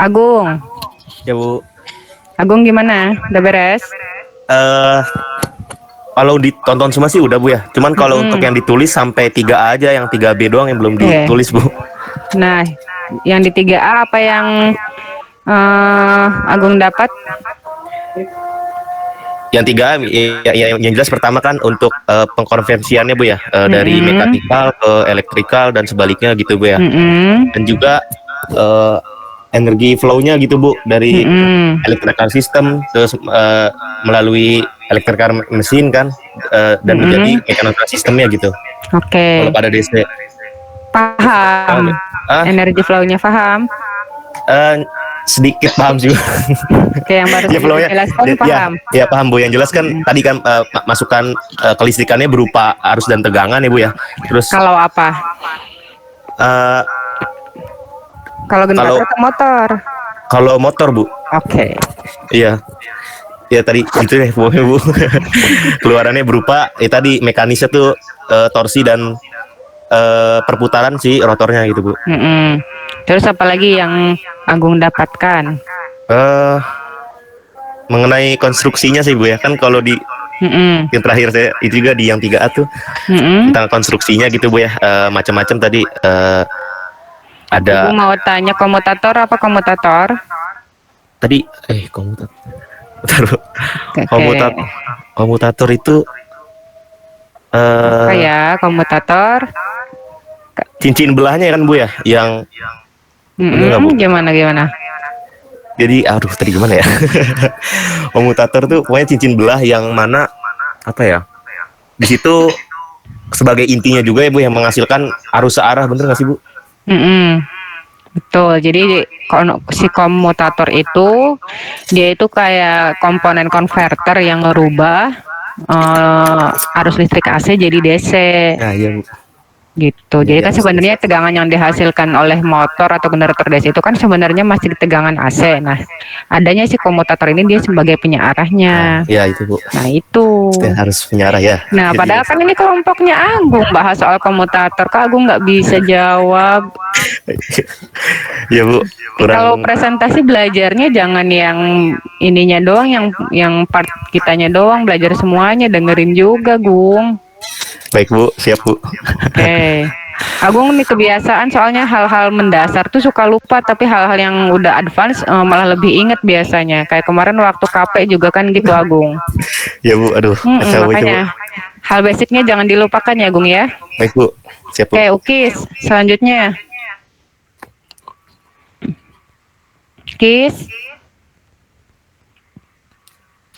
Agung. Ya Bu. Agung gimana? Udah beres? Kalau ditonton semua sih udah Bu ya. Cuman kalau untuk yang ditulis sampai 3A aja, yang 3B doang yang belum ditulis Bu. Nah, yang di 3A apa yang Agung dapat? Yang 3A yang jelas pertama kan untuk pengkonversiannya Bu ya, dari mekanikal ke elektrikal dan sebaliknya gitu Bu ya. Dan juga energi flow-nya gitu Bu, dari electrical system terus melalui electrical mesin kan, dan menjadi mechanical systemnya gitu. Oke. Kalau pada DC paham. Energi flow-nya paham? Sedikit paham juga. Oke, yang baru dijelaskan paham. Ya paham Bu. Yang jelas kan tadi kan masukan kelistrikannya berupa arus dan tegangan ya Bu ya. Terus kalau apa? Kalau generator atau motor? Kalau motor Bu. Oke. Iya. Ya tadi itu deh Bu. Keluarannya berupa tadi mekanisnya tuh torsi dan perputaran si rotornya gitu Bu. Terus apa lagi yang Agung dapatkan? Mengenai konstruksinya sih Bu ya, kan kalau di Mm-mm. Yang terakhir saya itu juga di yang 3A tuh Mm-mm. tentang konstruksinya gitu Bu ya. Macam-macam tadi ada Ibu mau tanya komutator apa komutator? tadi komutator. Bentar, Bu. Oke. Komutator itu Apa ya komutator? cincin belahnya kan Bu ya, yang enggak, Bu. Gimana? Jadi aduh tadi gimana ya? Komutator tuh pokoknya cincin belah yang mana apa ya? Di situ sebagai intinya juga ya Bu yang menghasilkan arus searah, bener nggak sih Bu? Betul. Jadi si komutator itu dia itu kayak komponen konverter yang ngerubah arus listrik AC jadi DC. Nah, iya Bu. Gitu. Jadi kan sebenarnya tegangan yang dihasilkan oleh motor atau generator DC itu kan sebenarnya masih tegangan AC. Nah, adanya si komutator ini dia sebagai penyearahnya. Ya itu Bu. Nah, itu. Harus penyiarah ya. Nah, padahal kan ini kelompoknya Agung bahas soal komutator. Kak Agung nggak bisa jawab. Ya Bu. Kalau presentasi belajarnya jangan yang ininya doang, yang part kitanya doang, belajar semuanya, dengerin juga, Gung. Baik Bu, siap Bu. Oke. Agung nih kebiasaan soalnya hal-hal mendasar tuh suka lupa, tapi hal-hal yang udah advance malah lebih inget biasanya. Kayak kemarin waktu KP juga kan gitu Agung. Ya Bu, aduh. Makanya hal basicnya jangan dilupakan ya Agung ya. Baik Bu, siap Bu. Oke, Ukis. Selanjutnya. Kis.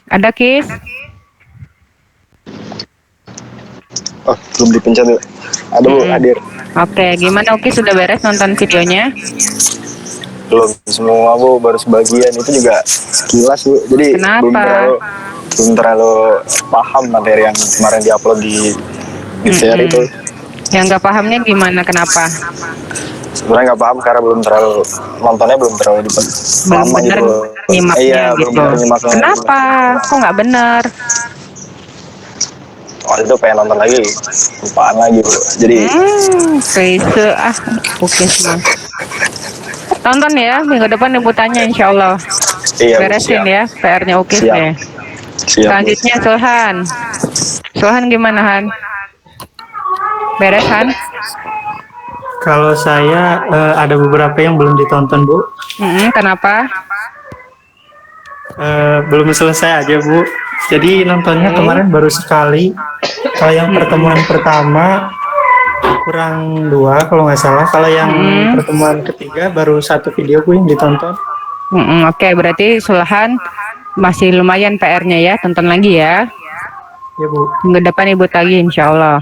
Ada Kis? Oh, belum dipencet ya. Ada Bu, hadir. Oke, gimana Ukis sudah beres nonton videonya? Belum semua Bu, baru sebagian. Itu juga sekilas Bu. Jadi Kenapa? belum terlalu paham materi yang kemarin diupload di share itu. Yang nggak pahamnya gimana? Kenapa? Sebenarnya nggak paham karena nontonnya belum terlalu Belum benar gitu. nyimaknya Iya, gitu. belum benar nyimaknya. Kenapa? Kok nggak benar? Waktu itu pengen nonton lagi, lupaan lagi Bu. Jadi Oke semua. Tonton ya, minggu depan Ibu tanya insya Allah. Iya, beresin ya PR-nya Ukis Siap. ya. Siap, Selanjutnya Sulhan. Sulhan gimana Han? Beres Han? Kalau saya ada beberapa yang belum ditonton Bu. Kenapa? Belum selesai aja Bu. Jadi nontonnya kemarin baru sekali. Kalau yang pertemuan pertama kurang 2 kalau nggak salah. Kalau yang pertemuan ketiga baru 1 video Bu yang ditonton. Oke, berarti Sulhan masih lumayan PR-nya ya. Tonton lagi ya. Ya Bu. Minggu depan Ibu tagih insya Allah.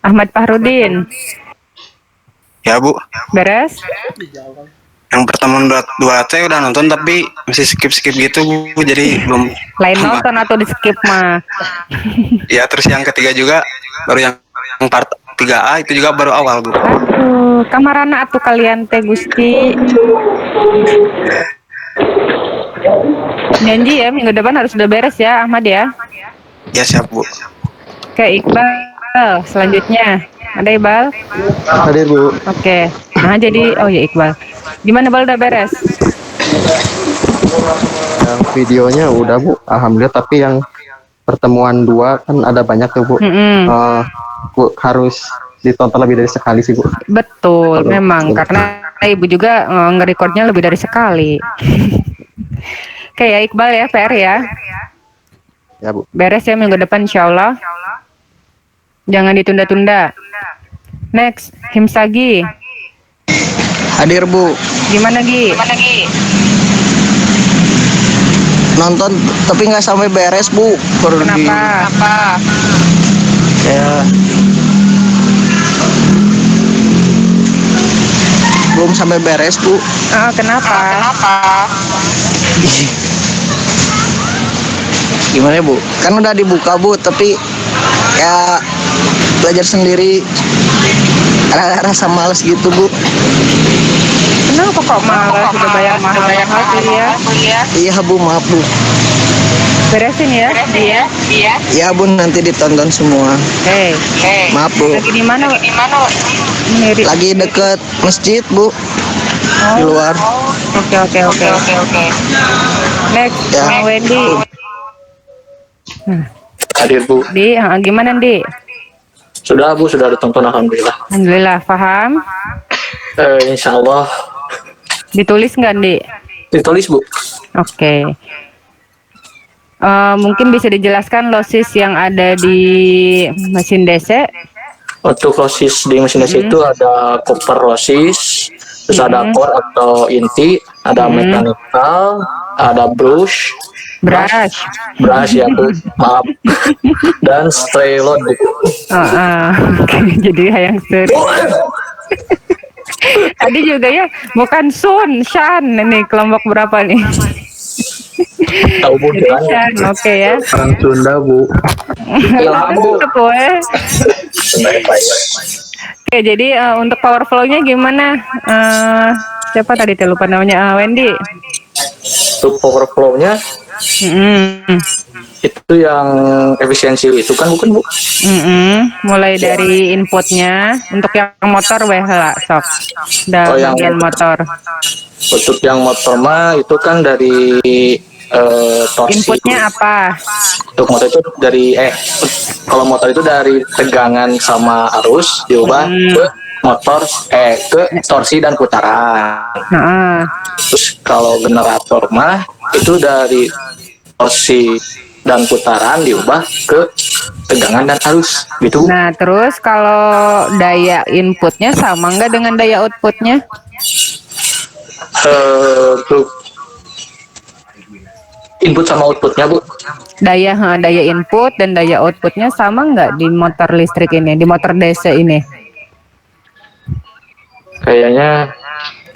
Ahmad Fahrudin. Ya Bu. Beres? Yang pertemuan 2C udah nonton tapi masih skip gitu Bu, jadi belum. Lain nonton atau di skip mah? Ya terus yang ketiga juga baru yang part 3A itu juga baru awal Bu. Aduh, kamarana atuh kalian teh Gusti. Janji ya minggu depan harus udah beres ya Ahmad ya. Ya siap Bu. Oke Iqbal, selanjutnya ada Iqbal? Hadir Bu. Oke. Nah jadi ya Iqbal. Gimana Bal udah beres? Yang videonya udah Bu, alhamdulillah. Tapi yang pertemuan 2 kan ada banyak tuh Bu. Bu harus ditonton lebih dari sekali sih Bu. Betul, memang karena Ibu juga nge-recordnya lebih dari sekali. Oke ya Iqbal ya, PR ya. Ya Bu. Beres ya minggu depan insya Allah. Jangan ditunda-tunda. Next, Himsagi. Hadir Bu. Gimana Gi? Nonton tapi nggak sampai beres Bu. Kenapa? Ya. Belum sampai beres Bu. Kenapa? Gimana Bu? Kan udah dibuka Bu, tapi ya belajar sendiri. Ada rasa males gitu Bu. Kenapa kok malah sudah bayar mahal-mahal kuliah? Iya Bu, maaf Bu. Beresin ya? Iya. Ya Bu, nanti ditonton semua. Maaf Bu. Lagi di mana? Lagi deket masjid Bu. Di luar. Oke. Next, Ya. Bang Wendy. Hadir Bu. Di, gimana Di? Sudah Bu, sudah ditonton alhamdulillah. Alhamdulillah, paham? Insya Allah Ditulis nggak Di? ditulis Bu. Oke. Mungkin bisa dijelaskan losis yang ada di mesin DC? Untuk losis di mesin DC itu ada copper losis, terus ada core atau inti, ada mechanical, ada brush ya Bu, maaf, dan stray load Bu. Oke, jadi hayang seri. Tadi juga ya, bukan Shan, ini kelompok berapa nih? Tahu Bu Jadi kan? Shan, oke ya. Orang Sunda Bu. Ilham Bu. Oke, jadi untuk power flow-nya gimana? Siapa tadi saya lupa namanya? Wendy. Untuk power flow-nya Mm-mm. itu yang efisiensi itu kan bukan Bu? Mulai dari inputnya untuk yang motor lah sok. Dan yang bagian motor. Untuk yang motor mah itu kan dari torsi. Inputnya apa? Untuk motor itu dari kalau motor itu dari tegangan sama arus diubah ke motor ke torsi dan putaran. Terus kalau generator mah itu dari torsi dan putaran diubah ke tegangan dan arus gitu. Nah, terus kalau daya inputnya sama nggak dengan daya outputnya? Untuk input sama outputnya Bu, Daya input dan daya outputnya sama nggak di motor listrik ini, di motor DC ini? kayaknya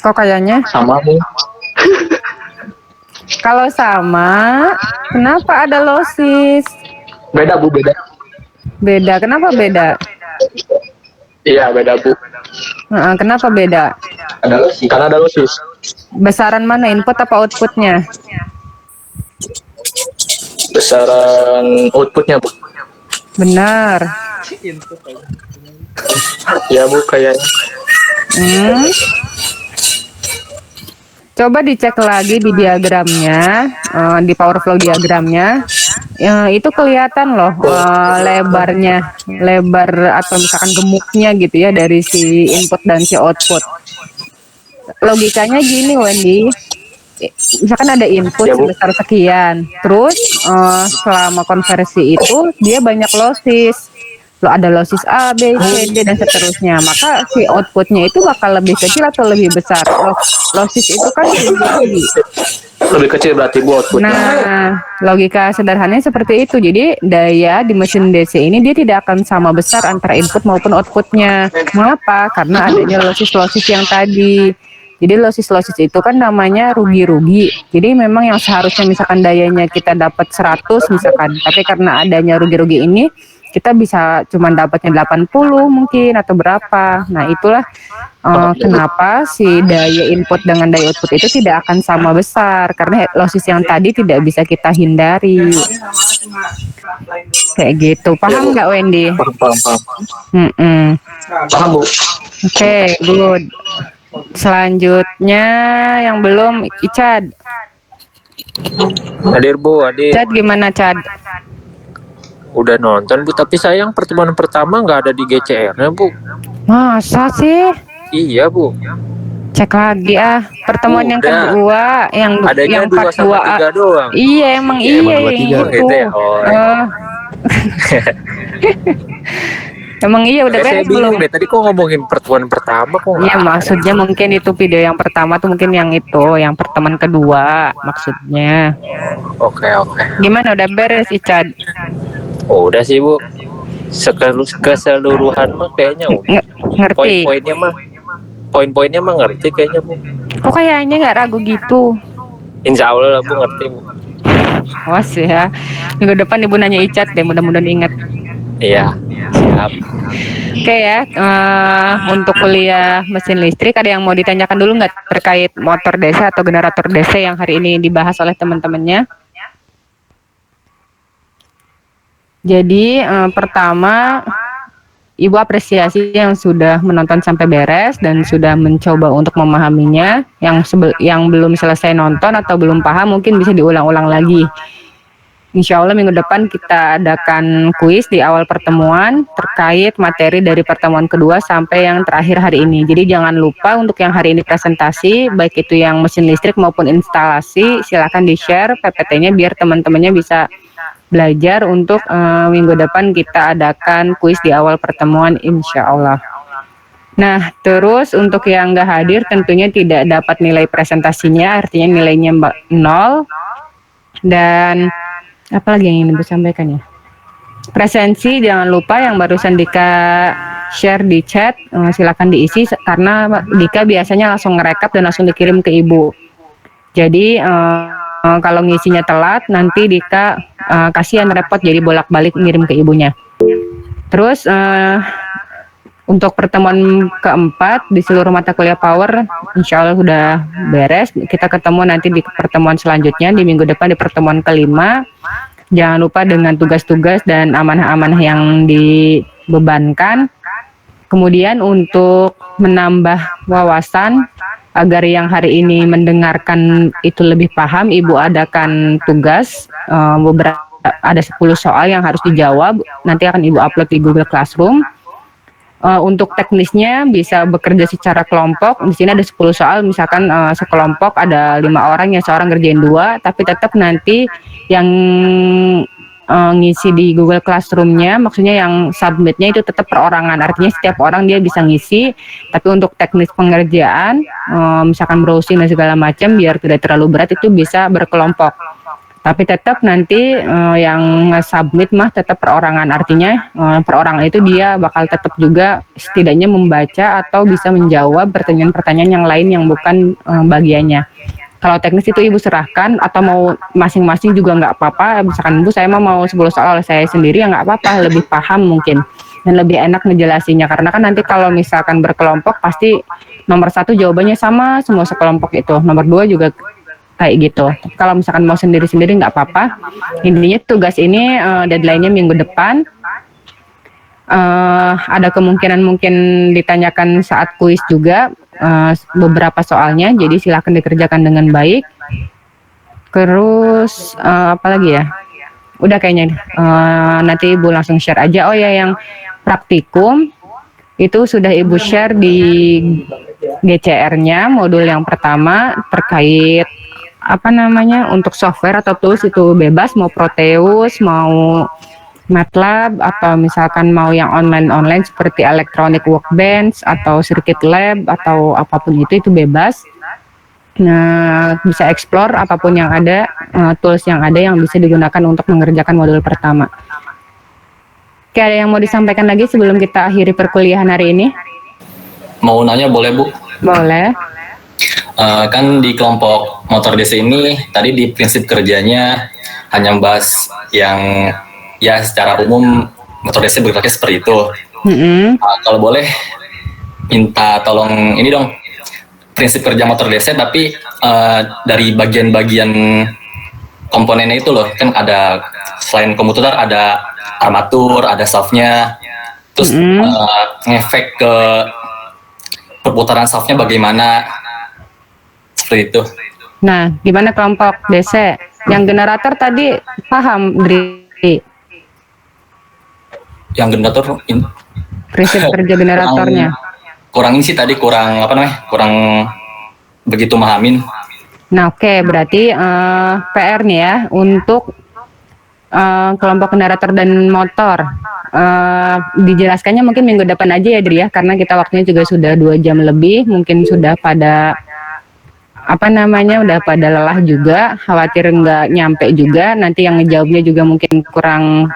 Kok kayaknya? sama Bu. Kalau sama, kenapa ada losis? Beda Bu, beda. Beda, kenapa beda? Iya beda Bu. Kenapa beda? Karena ada losis. Besaran mana, input apa outputnya? Besaran outputnya Bu. Benar. Ya Bu kayaknya. Coba dicek lagi di diagramnya, di power flow diagramnya, itu kelihatan loh lebar atau misalkan gemuknya gitu ya dari si input dan si output. Logikanya gini Wendy, misalkan ada input sebesar sekian, terus selama konversi itu dia banyak losis. Lo ada losis A, B, C, D dan seterusnya, maka si outputnya itu bakal lebih kecil atau lebih besar. Losis itu kan lebih kecil berarti Bu outputnya. Nah, logika sederhananya seperti itu. Jadi daya di mesin DC ini dia tidak akan sama besar antara input maupun outputnya. Mengapa? Karena adanya losis-losis yang tadi. Jadi losis-losis itu kan namanya rugi-rugi. Jadi memang yang seharusnya misalkan dayanya kita dapat 100 misalkan, tapi karena adanya rugi-rugi ini kita bisa cuma dapatnya 80 mungkin atau berapa. Nah, itulah kenapa si daya input dengan daya output itu tidak akan sama besar karena losis yang tadi tidak bisa kita hindari. Kayak gitu. Paham nggak Wendy? Paham. Paham Bu. Oke, good. Selanjutnya yang belum Icad. Hadir Bu, hadir. Cad gimana Cad? Udah nonton Bu, tapi sayang pertemuan pertama nggak ada di GCR-nya Bu. Masa sih? Iya Bu. Cek lagi pertemuan yang kedua, yang part 2A. Doang. Iya emang iya yang itu. Gitu ya? Emang iya udah Saya beres belum? bingung deh, tadi kok ngomongin pertemuan pertama kok Iya nggak ada? maksudnya mungkin itu video yang pertama tuh mungkin yang itu, yang pertemuan kedua maksudnya. Oke. Gimana udah beres Icad? Oh, udah sih Bu. Keseluruhan mah kayaknya udah. Ngerti? Poin-poinnya mah ngerti kayaknya Bu. Kok kayaknya nggak ragu gitu? Insya Allah lah Bu, ngerti Bu. Awas ya. Minggu depan ibu nanya Icad deh, mudah-mudahan ingat. Iya, siap. Oke ya, untuk kuliah mesin listrik ada yang mau ditanyakan dulu nggak terkait motor DC atau generator DC yang hari ini dibahas oleh teman-temannya? Jadi pertama, Ibu apresiasi yang sudah menonton sampai beres dan sudah mencoba untuk memahaminya. Yang belum selesai nonton atau belum paham mungkin bisa diulang-ulang lagi. insya Allah minggu depan kita adakan kuis di awal pertemuan terkait materi dari pertemuan kedua sampai yang terakhir hari ini. Jadi jangan lupa untuk yang hari ini presentasi, baik itu yang mesin listrik maupun instalasi, silakan di-share PPT-nya biar teman-temannya bisa belajar untuk minggu depan kita adakan kuis di awal pertemuan insya Allah. Nah, terus untuk yang nggak hadir tentunya tidak dapat nilai presentasinya, artinya nilainya 0. Dan apa lagi yang ingin Ibu sampaikan ya? Presensi jangan lupa yang barusan Dika share di chat, silakan diisi karena Dika biasanya langsung ngerekap dan langsung dikirim ke Ibu. Jadi kalau ngisinya telat nanti Dika kasihan repot jadi bolak-balik ngirim ke ibunya. Terus untuk pertemuan keempat di seluruh mata kuliah power insya Allah sudah beres. Kita ketemu nanti di pertemuan selanjutnya di minggu depan di pertemuan kelima. Jangan lupa dengan tugas-tugas dan amanah-amanah yang dibebankan. Kemudian untuk menambah wawasan agar yang hari ini mendengarkan itu lebih paham, Ibu adakan tugas beberapa, ada 10 soal yang harus dijawab. Nanti akan Ibu upload di Google Classroom. Untuk teknisnya bisa bekerja secara kelompok. Di sini ada 10 soal, misalkan sekelompok ada 5 orang yang seorang ngerjain 2, tapi tetap nanti yang ngisi di Google Classroom-nya, maksudnya yang submit-nya itu tetap perorangan. Artinya setiap orang dia bisa ngisi, tapi untuk teknis pengerjaan, misalkan browsing dan segala macam, biar tidak terlalu berat itu bisa berkelompok. Tapi tetap nanti yang submit mah tetap perorangan, artinya perorangan itu dia bakal tetap juga setidaknya membaca atau bisa menjawab pertanyaan-pertanyaan yang lain yang bukan bagiannya. Kalau teknis itu Ibu serahkan atau mau masing-masing juga nggak apa-apa. Misalkan Ibu saya mau 10 soal saya sendiri ya nggak apa-apa, lebih paham mungkin dan lebih enak ngejelasinnya. Karena kan nanti kalau misalkan berkelompok pasti nomor 1 jawabannya sama semua sekelompok itu, nomor 2 juga kayak gitu. Kalau misalkan mau sendiri-sendiri nggak apa-apa. Intinya tugas ini deadline-nya minggu depan. Ada kemungkinan mungkin ditanyakan saat kuis juga beberapa soalnya. Jadi silakan dikerjakan dengan baik. Terus apa lagi ya? Udah kayaknya nanti Ibu langsung share aja. Oh ya, yang praktikum itu sudah Ibu share di GCR-nya modul yang pertama terkait apa namanya untuk software atau tools itu bebas, mau Proteus, mau MATLAB, atau misalkan mau yang online seperti Electronic Workbench atau Circuit Lab atau apapun itu bebas. Nah, bisa explore apapun yang ada, tools yang ada yang bisa digunakan untuk mengerjakan modul pertama. Oke, ada yang mau disampaikan lagi sebelum kita akhiri perkuliahan hari ini? Mau nanya boleh Bu? Boleh. Kan di kelompok motor DC ini tadi di prinsip kerjanya hanya membahas yang ya secara umum motor DC bergeraknya seperti itu. Kalau boleh minta tolong ini dong prinsip kerja motor DC tapi dari bagian-bagian komponennya itu loh, kan ada selain komputer ada armatur, ada shaftnya, terus ngefek ke perputaran shaftnya bagaimana, seperti itu. Nah, gimana kelompok DC? Yang generator tadi paham, Dri? Yang generator prinsip kerja generatornya. Kurang ini sih tadi kurang begitu mahamin. Nah, oke, berarti PR nih ya untuk kelompok generator dan motor. Dijelaskannya mungkin minggu depan aja ya, Dri ya, karena kita waktunya juga sudah 2 jam lebih, mungkin sudah pada udah pada lelah juga, khawatir nggak nyampe juga, nanti yang ngejawabnya juga mungkin kurang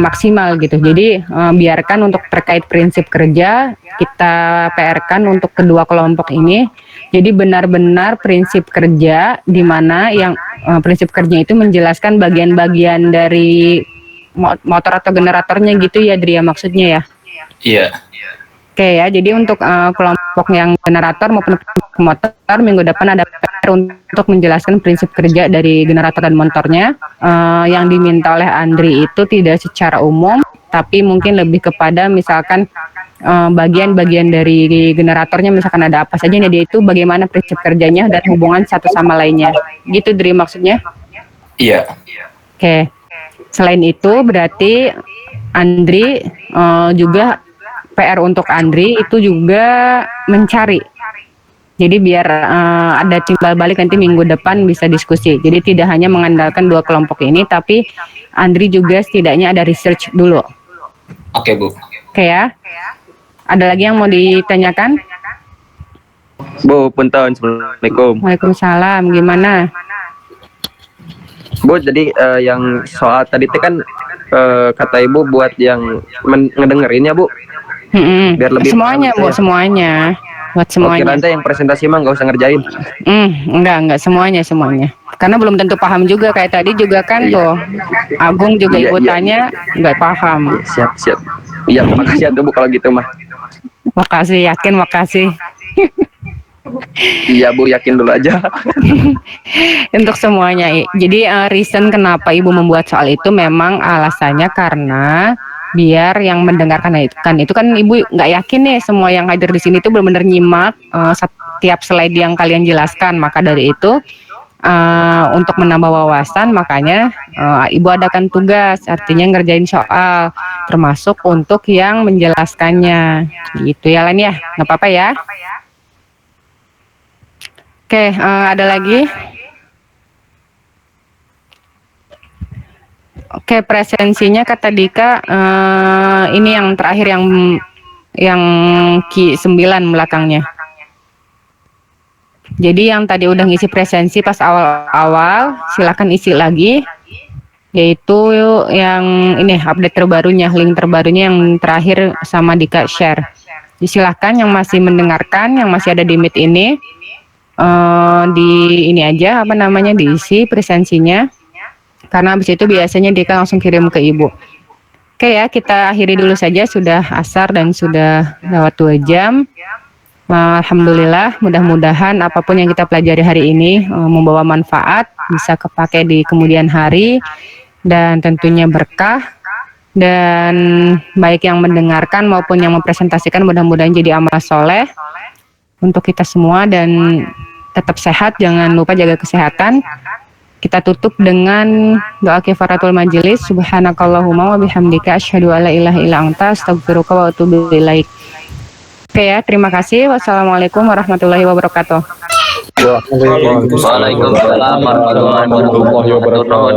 maksimal gitu. Jadi biarkan untuk terkait prinsip kerja kita PR-kan untuk kedua kelompok ini. Jadi benar-benar prinsip kerja di mana yang prinsip kerja itu menjelaskan bagian-bagian dari motor atau generatornya gitu ya, Dri, maksudnya ya? Iya. Oke ya, jadi untuk kelompok yang generator maupun motor minggu depan ada PR untuk menjelaskan prinsip kerja dari generator dan motornya. Yang diminta oleh Andri itu tidak secara umum, tapi mungkin lebih kepada misalkan bagian-bagian dari generatornya, misalkan ada apa saja, dia itu bagaimana prinsip kerjanya dan hubungan satu sama lainnya. Gitu Dri maksudnya? Iya. Oke. Selain itu berarti Andri juga PR untuk Andri itu juga mencari. Jadi biar ada timbal balik nanti minggu depan bisa diskusi. Jadi tidak hanya mengandalkan dua kelompok ini, tapi Andri juga setidaknya ada research dulu. Oke, Bu. Oke ya. Ada lagi yang mau ditanyakan? Bu, punten, assalamualaikum. Waalaikumsalam. Gimana? Bu, jadi yang soal tadi itu kan kata Ibu buat yang ngedengerin ya Bu. Biar lebih semuanya Bu, semuanya. Buat semuanya. Oke, nanti yang presentasi mah nggak usah ngerjain. Enggak semuanya. Karena belum tentu paham juga, kayak tadi juga kan tuh Agung juga Ibu tanya nggak paham. Siap. Iya, makasih ya Bu kalau gitu mah. Makasih, yakin makasih. Iya Bu, yakin dulu aja. Untuk semuanya. Jadi reason kenapa Ibu membuat soal itu memang alasannya karena biar yang mendengarkan itu kan Ibu nggak yakin nih semua yang hadir di sini tuh benar-benar nyimak setiap slide yang kalian jelaskan. Maka dari itu untuk menambah wawasan, makanya Ibu adakan tugas, artinya ngerjain soal, termasuk untuk yang menjelaskannya. Gitu ya Len ya, nggak apa-apa ya. Oke, ada lagi? Oke, presensinya kata Dika ini yang terakhir yang Q9 belakangnya. Jadi yang tadi udah ngisi presensi pas awal-awal, silakan isi lagi. Yaitu yang ini update terbarunya, link terbarunya yang terakhir sama Dika share. Silakan yang masih mendengarkan, yang masih ada di Meet ini, di ini aja apa namanya diisi presensinya. Karena habis itu biasanya Dika langsung kirim ke Ibu. Oke ya, kita akhiri dulu saja, sudah asar dan sudah lewat 2 jam. Alhamdulillah, mudah-mudahan apapun yang kita pelajari hari ini membawa manfaat, bisa kepake di kemudian hari, dan tentunya berkah. Dan baik yang mendengarkan maupun yang mempresentasikan mudah-mudahan jadi amal soleh untuk kita semua, dan tetap sehat, jangan lupa jaga kesehatan. Kita tutup dengan doa kifaratul majelis. Subhanakallahumma wa bihamdika asyhadu alla ilaha illa anta astaghfiruka wa atubu ilaik. Oke ya, terima kasih. Wassalamualaikum warahmatullahi wabarakatuh. Waalaikumsalam warahmatullahi wabarakatuh.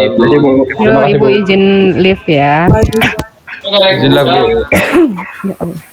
Ibu izin live ya. Izin lagi. Ya Allah.